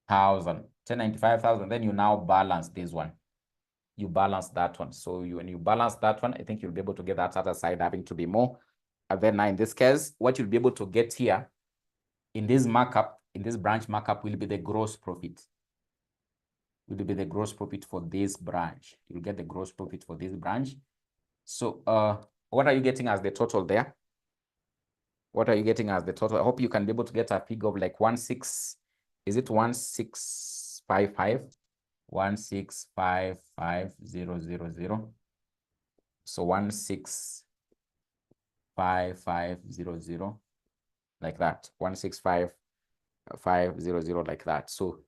1095,000. Then you now balance this one. You balance that one. So when you balance that one, I think you'll be able to get that other side having to be more. And then now in this case, what you'll be able to get here in this markup, in this branch markup, will be the gross profit. Will be the gross profit for this branch. You'll get the gross profit for this branch. So what are you getting as the total there? What are you getting as the total? I hope you can be able to get a figure of like 1655? 1655000. So 1655000, like that. 1655000, like that. So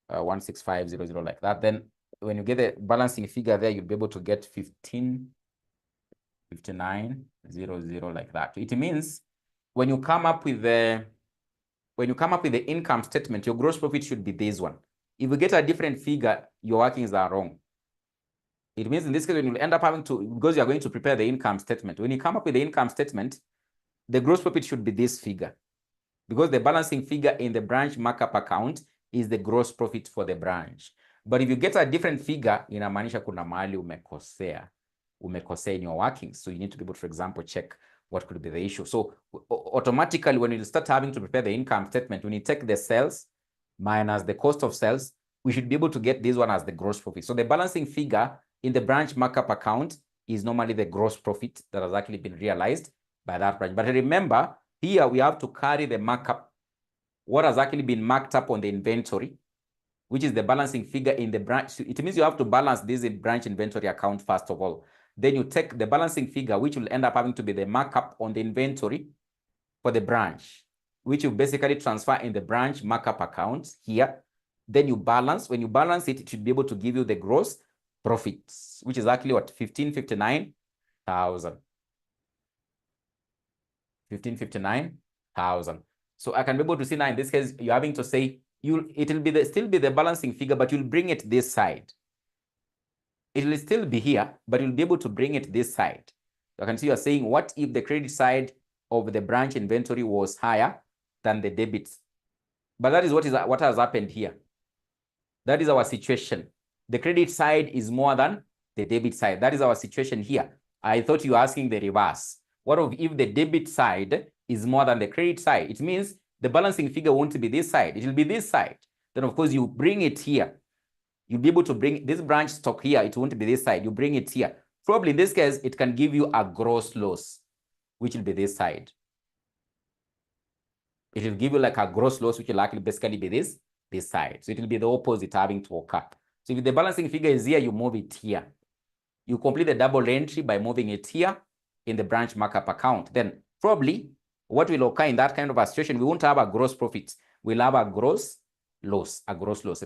16500, like that. Then when you get the balancing figure there, you'll be able to get 155900, like that. It means when you come up with the income statement, your gross profit should be this one. If you get a different figure, your workings are wrong. It means in this case, when you end up having to, because you're going to prepare the income statement, when you come up with the income statement, the gross profit should be this figure. Because the balancing figure in the branch markup account is the gross profit for the branch. But if you get a different figure, inamaanisha kuna mahali umekosea in your workings. So you need to be able to, for example, check what could be the issue. So automatically, when you start having to prepare the income statement, when you take the sales minus the cost of sales, we should be able to get this one as the gross profit. So the balancing figure in the branch markup account is normally the gross profit that has actually been realized by that branch. But remember, here we have to carry the markup, what has actually been marked up on the inventory, which is the balancing figure in the branch. It means you have to balance this in branch inventory account first of all. Then you take the balancing figure, which will end up having to be the markup on the inventory for the branch, which you basically transfer in the branch markup account here. Then you balance. When you balance it, it should be able to give you the gross profits, which is actually what? 1559,000. 1559,000. So I can be able to see now in this case, you're having to say, it will still be the balancing figure, but you'll bring it this side. It will still be here, but you'll be able to bring it this side. You can see you're saying, what if the credit side of the branch inventory was higher than the debits? But that is what has happened here. That is our situation. The credit side is more than the debit side. That is our situation here. I thought you were asking the reverse. What if the debit side is more than the credit side? It means the balancing figure won't be this side. It will be this side. Then, of course, you bring it here. You'll be able to bring this branch stock here. It won't be this side. You bring it here. Probably in this case, it can give you a gross loss, which will be this side. It will give you like a gross loss, which will actually basically be this side. So it will be the opposite having to occur. So if the balancing figure is here, you move it here. You complete the double entry by moving it here in the branch markup account. Then probably what will occur in that kind of a situation, we won't have a gross profit. We'll have a gross loss,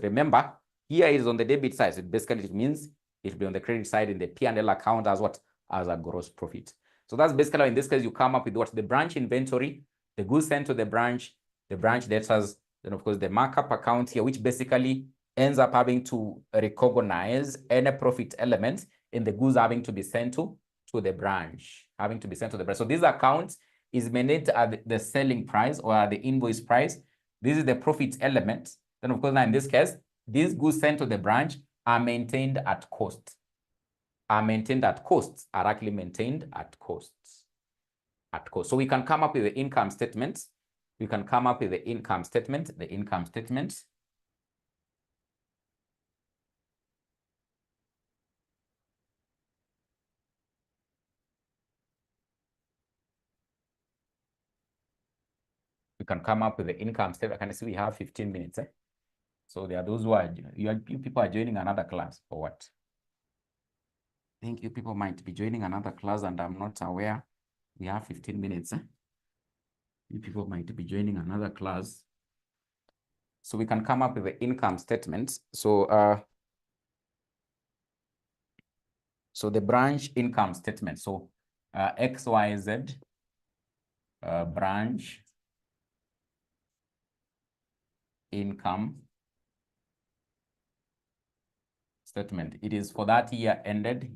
Remember, here is on the debit side. So basically it means it will be on the credit side in the P&L account as what? As a gross profit. So that's basically, in this case, you come up with what? The branch inventory, the goods sent to the branch debtors, then of course the markup account here, which basically ends up having to recognize any profit element in the goods having to be sent to the branch, So this account is maintained at the selling price or at the invoice price. This is the profit element. Then of course, now in this case, these goods sent to the branch are maintained at cost. Are actually maintained at costs. So we can come up with the income statement we can come up with the income statement, We can come up with the income statement. I can see we have 15 minutes. So there are those who are, you people are joining another class or what? I think you people might be joining another class and I'm not aware. We have 15 minutes. You people might be joining another class. So we can come up with the income statement. So the branch income statement. So XYZ branch income statement. It is for that year ended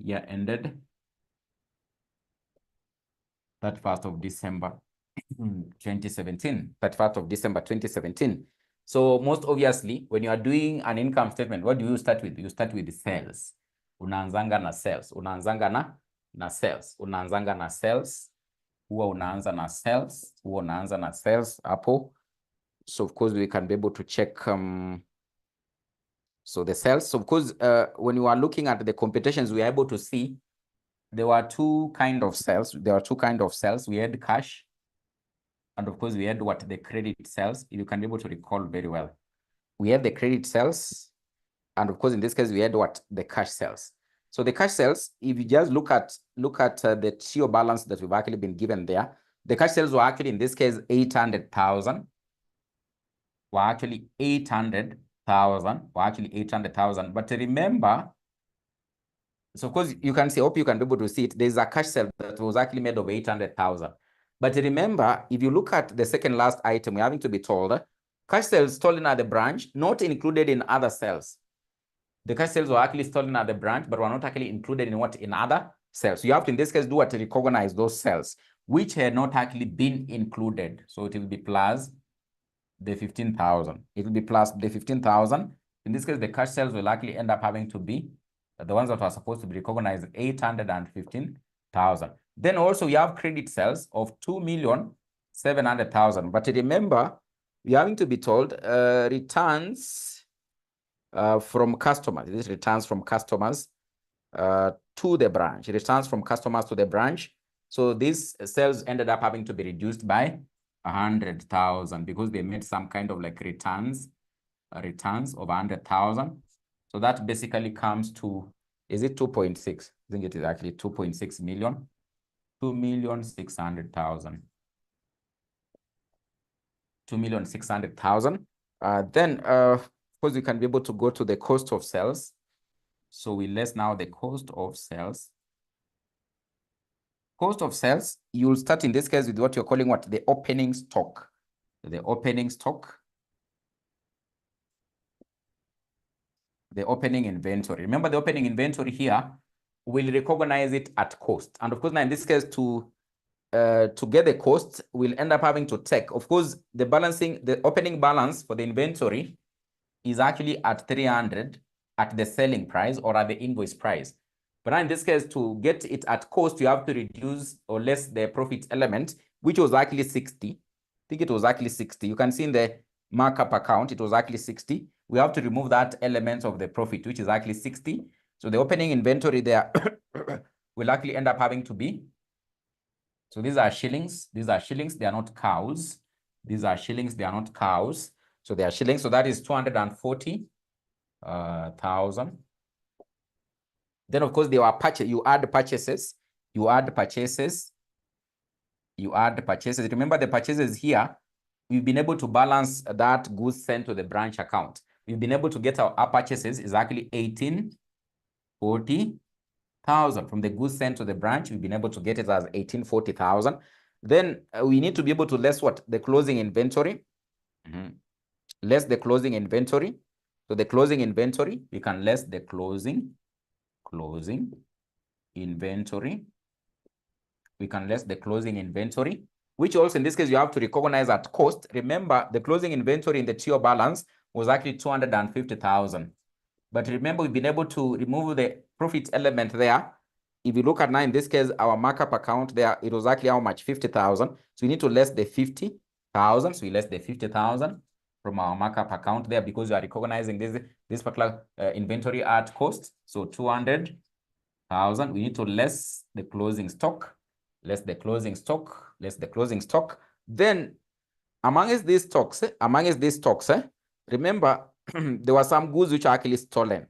31st of December 2017, 31st of December 2017. So most obviously, when you are doing an income statement, what do you start with? You start with the sales. Unaanzanga na sales. Unaanzanga na sales. Unaanzanga na sales. Huwa unaanza na sales. Huwa unaanza na sales hapo. So of course we can be able to check so the sales. So of course when you are looking at the computations, we are able to see there were two kind of sales. There are two kind of sales. We had cash, and of course we had what the credit sales. You can be able to recall very well. We have the credit sales, and of course in this case we had what the cash sales. So the cash sales, if you just look at the TO balance that we've actually been given there, the cash sales were actually in this case 800,000. Were actually 800,000. Were actually 800,000. But remember, so of course you can see, I hope you can be able to see it. There's a cash sale that was actually made of 800,000. But remember, if you look at the second last item, we're having to be told cash sales stolen at the branch, not included in other sales. The cash sales were actually stolen at the branch, but were not actually included in what? In other sales. So you have to, in this case, do what? To recognize those sales, which had not actually been included. So it will be plus the 15,000. It will be plus the 15,000. In this case, the cash sales will actually end up having to be the ones that are supposed to be recognized, 815,000. Then also you have credit sales of 2,700,000. But remember, you're having to be told returns from customers. This returns from customers to the branch. Returns from customers to the branch. So these sales ended up having to be reduced by 100,000 because they made some kind of like returns of 100,000. So that basically comes to, is it 2.6? I think it is actually 2.6 million. 2,600,000. 2,600,000. Then, of course, we can be able to go to the cost of sales. So we less now the cost of sales. Cost of sales, you will start in this case with what you're calling what? The opening stock. The opening stock. The opening inventory. Remember the opening inventory here, we'll recognize it at cost. And of course, now in this case, to get the cost, we'll end up having to take, of course, the opening balance for the inventory is actually at 300 at the selling price or at the invoice price. But now in this case, to get it at cost, you have to reduce or less the profit element, which was actually 60. I think it was actually 60. You can see in the markup account, it was actually 60. We have to remove that element of the profit, which is actually 60. So the opening inventory there will actually end up having to be. So these are shillings. These are shillings. They are not cows. These are shillings. They are not cows. So they are shillings. So that is 240,000. Then, of course, there were purchases. You add purchases. You add purchases. You add purchases. Remember the purchases here. We've been able to balance that goods sent to the branch account. We've been able to get our purchases is actually 1840,000 from the goods sent to the branch. We've been able to get it as 1840,000. Then we need to be able to less what? The closing inventory. Less the closing inventory. So the closing inventory, we can less the closing inventory. We can less the closing inventory, which also in this case you have to recognize at cost. Remember, the closing inventory in the TO balance was actually 250,000. But remember, we've been able to remove the profit element there. If you look at now, in this case, our markup account there, it was actually how much? 50,000. So we need to less the 50 thousand. So we less the 50,000 from our markup account there because we are recognizing this particular inventory at cost. So 200,000. We need to less the closing stock, less the closing stock, less the closing stock. Then amongst these stocks, remember there were some goods which are actually stolen.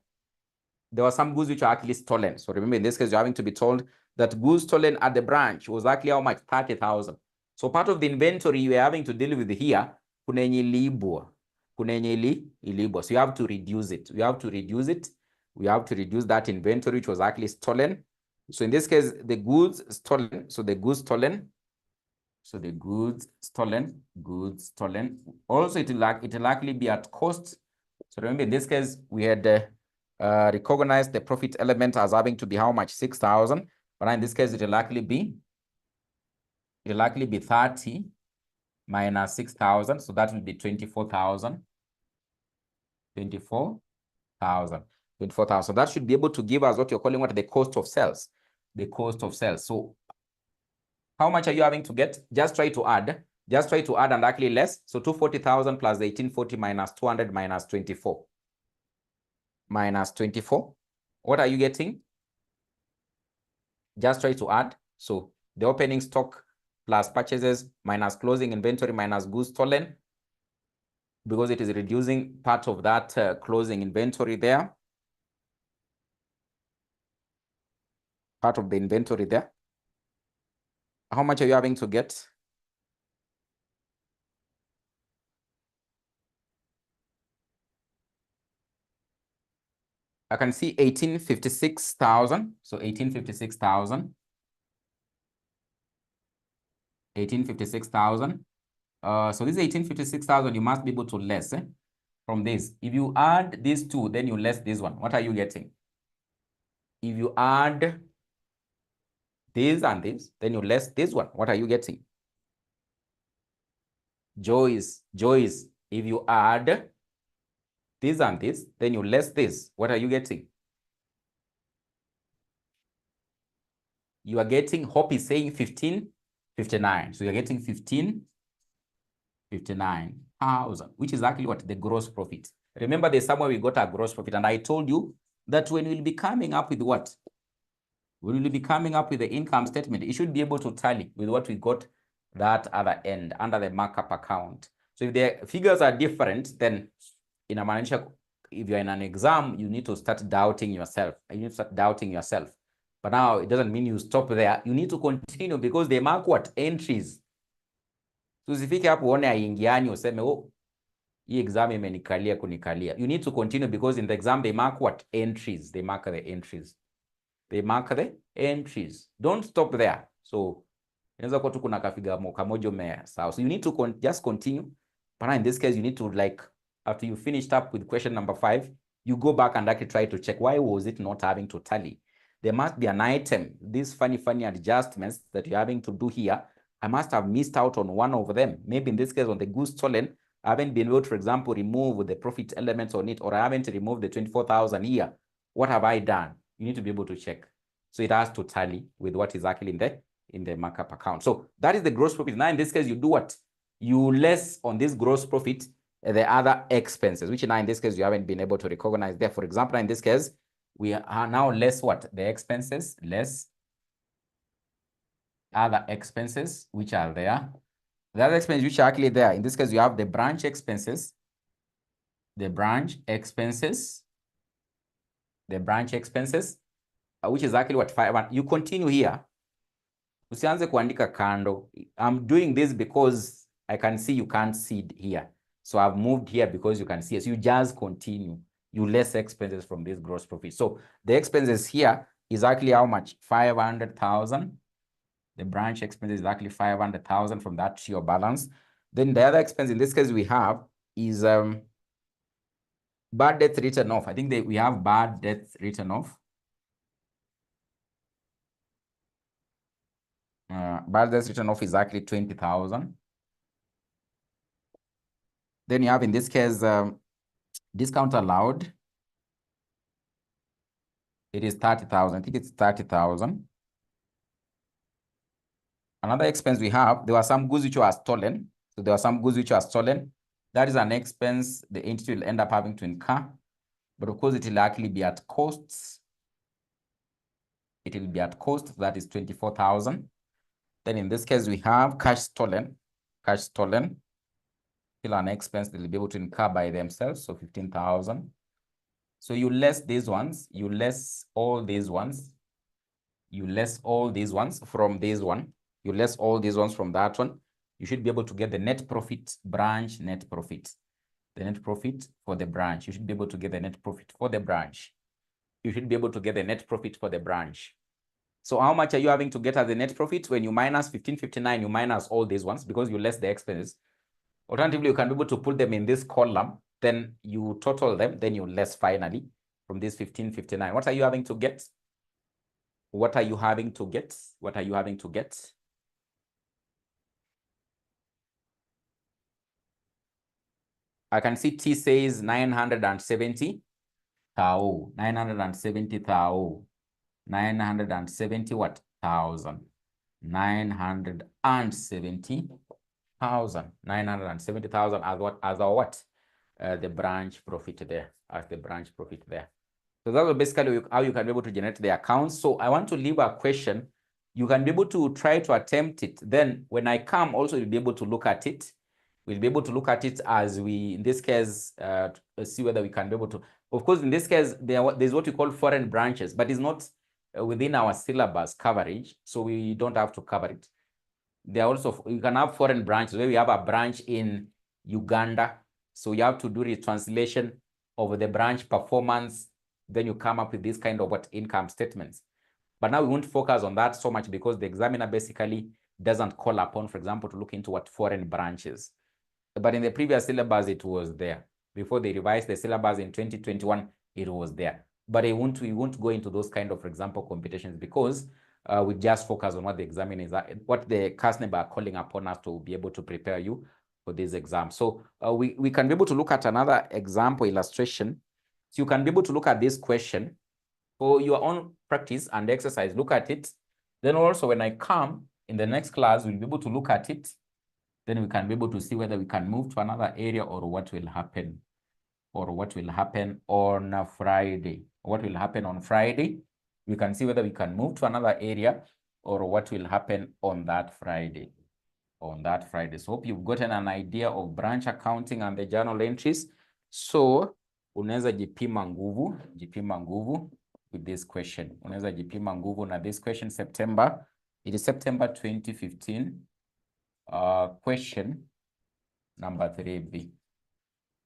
There were some goods which are actually stolen. So remember, in this case, you're having to be told that goods stolen at the branch was actually how much? 30,000. So part of the inventory you are having to deal with here, kuna yenye iliibwa. So you have to reduce it. We have to reduce it. We have to reduce that inventory which was actually stolen. So in this case, the goods stolen. So the goods stolen. So the goods stolen. Also, it will actually be at cost. So remember, in this case, we had recognized the profit element as having to be how much? 6,000. But in this case, it will likely be 30 minus 6,000. So that will be 24,000. 24,000. So that should be able to give us what you're calling the cost of sales. The cost of sales. So how much are you having to get? Just try to add. Just try to add and actually less. So 240,000 plus 1840 minus 200 minus 24. Minus 24. What are you getting? Just try to add. So the opening stock plus purchases minus closing inventory minus goods stolen, because it is reducing part of that closing inventory there. Part of the inventory there. How much are you having to get? I can see 1856,000. So 1856,000. 1856,000. So this 1856,000, you must be able to less from this. If you add these two, then you less this one. What are you getting? If you add this and this, then you less this one. What are you getting? Joyce, if you add this and this, then you less this. What are you getting? You are getting, Hope is saying 1559. So you're getting 1559,000, which is actually what? The gross profit. Remember, there's somewhere we got our gross profit. And I told you that when we'll be coming up with what? When we'll be coming up with the income statement, it should be able to tally with what we got that other end under the markup account. So if the figures are different, then in a manager, if you're in an exam, you need to start doubting yourself. But now it doesn't mean you stop there. You need to continue because they mark what? Entries. So usifike hapo uone aingiani useme oh, hii exam imenikalia kunikalia. You need to continue because in the exam they mark what? Entries. They mark the entries. Don't stop there. So inaweza kuwa tu kuna kafiga kamoja umesahau. So you need to just continue. But in this case, you need to, like, after you finished up with question number 5, you go back and actually try to check why was it not having to tally. There must be an item, these funny adjustments that you're having to do here. I must have missed out on one of them. Maybe in this case, on the goods stolen, I haven't been able to, for example, remove the profit elements on it, or I haven't removed the 24,000 here. What have I done? You need to be able to check. So it has to tally with what is actually in the markup account. So that is the gross profit. Now in this case, you do what? You less on this gross profit the other expenses, which now in this case you haven't been able to recognize there. For example, in this case, we are now less what? The expenses, less other expenses which are there. The other expenses which are actually there. In this case, you have the branch expenses. The branch expenses, which is actually what? 5. You continue here. Usianze kuandika kando. I'm doing this because I can see you can't see it here. So I've moved here because you can see it. So you just continue. You less expenses from this gross profit. So the expenses here is actually how much? 500,000. The branch expenses is actually 500,000 from that to your balance. Then the other expense in this case we have is bad debt written off. I think we have bad debt written off. Bad debt written off is actually 20,000. Then you have in this case discount allowed. It is 30,000. I think it's 30,000. Another expense we have, there were some goods which were stolen. So there are some goods which are stolen. That is an expense the entity will end up having to incur. But of course, it will actually be at costs. It will be at cost, that is 24,000. Then in this case, we have cash stolen. Cash stolen, still an expense they'll be able to incur by themselves, so 15,000. So you less these ones, you less all these ones, you less all these ones from this one, you less all these ones from that one. You should be able to get the net profit, branch net profit. The net profit for the branch. You should be able to get the net profit for the branch. You should be able to get the net profit for the branch. So how much are you having to get as the net profit? When you minus 1559, you minus all these ones because you less the expenses. Alternatively, you can be able to put them in this column, then you total them, then you less finally from this 1559. What are you having to get? What are you having to get? What are you having to get? I can see T says 970 thou, 970 thou, 970 what? 1,000. 970,000. 970,000 as what? As our what? The branch profit there. As the branch profit there. So that's basically how you can be able to generate the accounts. So I want to leave a question. You can be able to try to attempt it. Then when I come, also you'll be able to look at it. We'll be able to look at it as we, in this case, see whether we can be able to. Of course, in this case, there's what we call foreign branches, but it's not within our syllabus coverage, so we don't have to cover it. There are also, you can have foreign branches where we have a branch in Uganda. So you have to do the translation of the branch performance. Then you come up with this kind of what income statements. But now we won't focus on that so much because the examiner basically doesn't call upon, for example, to look into what foreign branches. But in the previous syllabus, it was there. Before they revised the syllabus in 2021, it was there. But we won't go into those kind of, for example, computations because we just focus on what the examiners are, what the CASNEB are calling upon us to be able to prepare you for this exam. So we can be able to look at another example illustration. So you can be able to look at this question for your own practice and exercise. Look at it. Then also when I come in the next class, we'll be able to look at it. Then we can be able to see whether we can move to another area or what will happen. Or what will happen on Friday. What will happen on Friday? We can see whether we can move to another area or what will happen on that Friday. On that Friday. So hope you've gotten an idea of branch accounting and the journal entries. So unaweza jipima nguvu with this question. Unaweza jipima nguvu na this question September. It is September 2015. Question number 3B.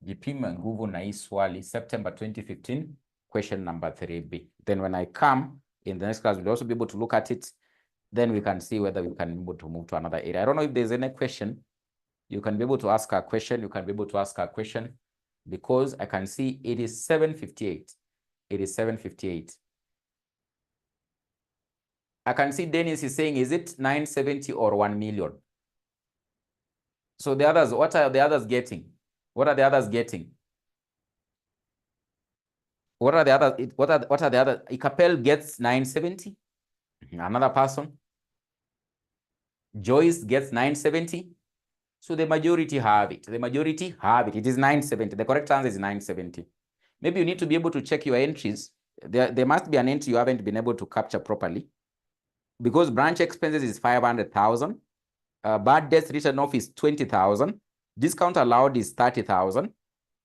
Jipima nguvu na hii swali September 2015, question number 3B. Then when I come in the next class, we'll also be able to look at it. Then we can see whether we can be able to move to another area. I don't know if there's any question. You can be able to ask a question. You can be able to ask a question because I can see it is 7:58. It is 7:58. I can see Dennis is saying, is it 970 or 1 million? So the others, what are the others getting? What are the others getting? What are the others? What are the others? Ikapel gets 970. Another person. Joyce gets 970. So the majority have it. The majority have it. It is 970. The correct answer is 970. Maybe you need to be able to check your entries. There must be an entry you haven't been able to capture properly. Because branch expenses is 500,000. Bad debts written off is 20,000. Discount allowed is 30,000.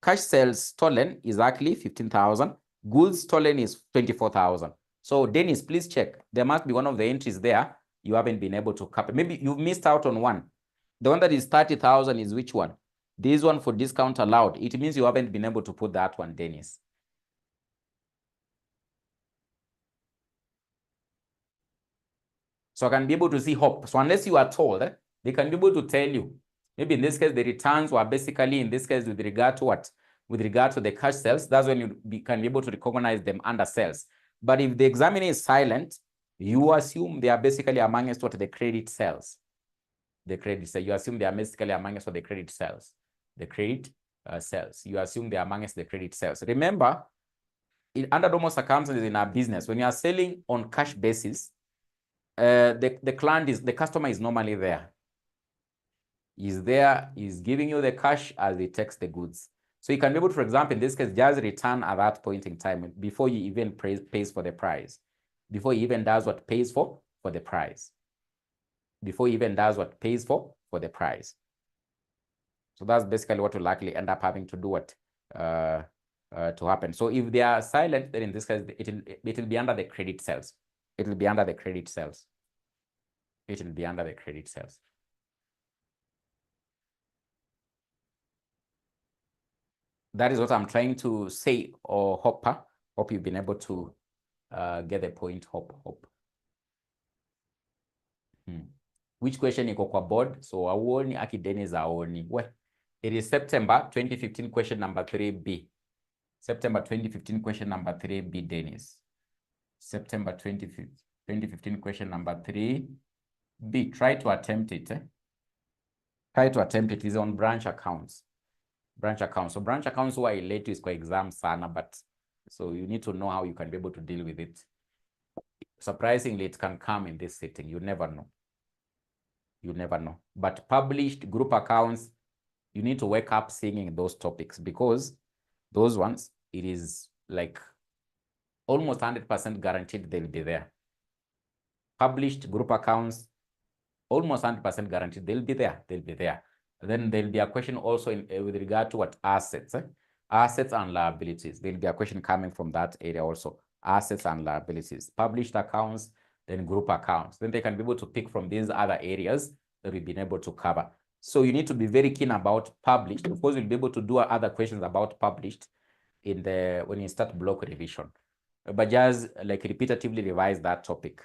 Cash sales stolen is actually 15,000. Goods stolen is 24,000. So Dennis, please check. There must be one of the entries there you haven't been able to capture. Maybe you've missed out on one. The one that is 30,000 is which one? This one for discount allowed. It means you haven't been able to put that one, Dennis. So I can be able to see hope. So unless you are told, they can be able to tell you. Maybe in this case, the returns were basically, in this case, with regard to what? With regard to the cash sales, that's when you can be able to recognize them under sales. But if the examiner is silent, you assume they are basically amongst what the credit sales. The credit sales. You assume they are basically amongst what the credit sales. The credit sales. You assume they are amongst the credit sales. Remember, under normal circumstances in our business, when you are selling on cash basis, the customer is normally there. is giving you the cash as it takes the goods. So you can be able to, for example, in this case, just return at that point in time before you even pays for the price, before he even does what pays for the price, before he even does what pays for the price. So that's basically what will likely end up having to do what to happen. So if they are silent, then in this case, it will be under the credit cells. It will be under the credit cells. It will be under the credit cells. That is what I'm trying to say, or hope you've been able to get the point. Hope. Which question iko kwa board? So awoni akideniza awoni. Well, it is September 2015 question number 3B. September 2015 question number 3B, Dennis. September 2015 question number 3B. Try to attempt it. Try to attempt it. It is on branch accounts. Branch accounts. So branch accounts were late is kwa exam sana, but so you need to know how you can be able to deal with it. Surprisingly, it can come in this setting. You never know. You never know. But published group accounts, you need to wake up singing those topics, because those ones, it is like almost 100% guaranteed they'll be there. Published group accounts, almost 100% guaranteed they'll be there. They'll be there. Then there'll be a question also with regard to what assets, assets and liabilities. There'll be a question coming from that area also. Assets and liabilities, published accounts, then group accounts. Then they can be able to pick from these other areas that we've been able to cover. So you need to be very keen about published. Of course, you'll be able to do other questions about published when you start block revision. But just like repetitively revise that topic.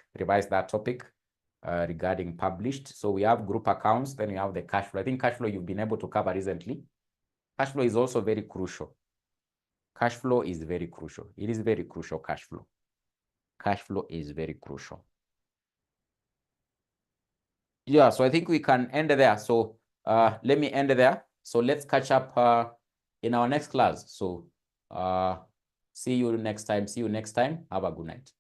Regarding published. So we have group accounts, then we have the cash flow. I think cash flow you've been able to cover recently. Cash flow is also very crucial. Cash flow is very crucial. It is very crucial, cash flow. Cash flow is very crucial. Yeah, so I think we can end there. So let me end there. So let's catch up in our next class. So see you next time. Have a good night.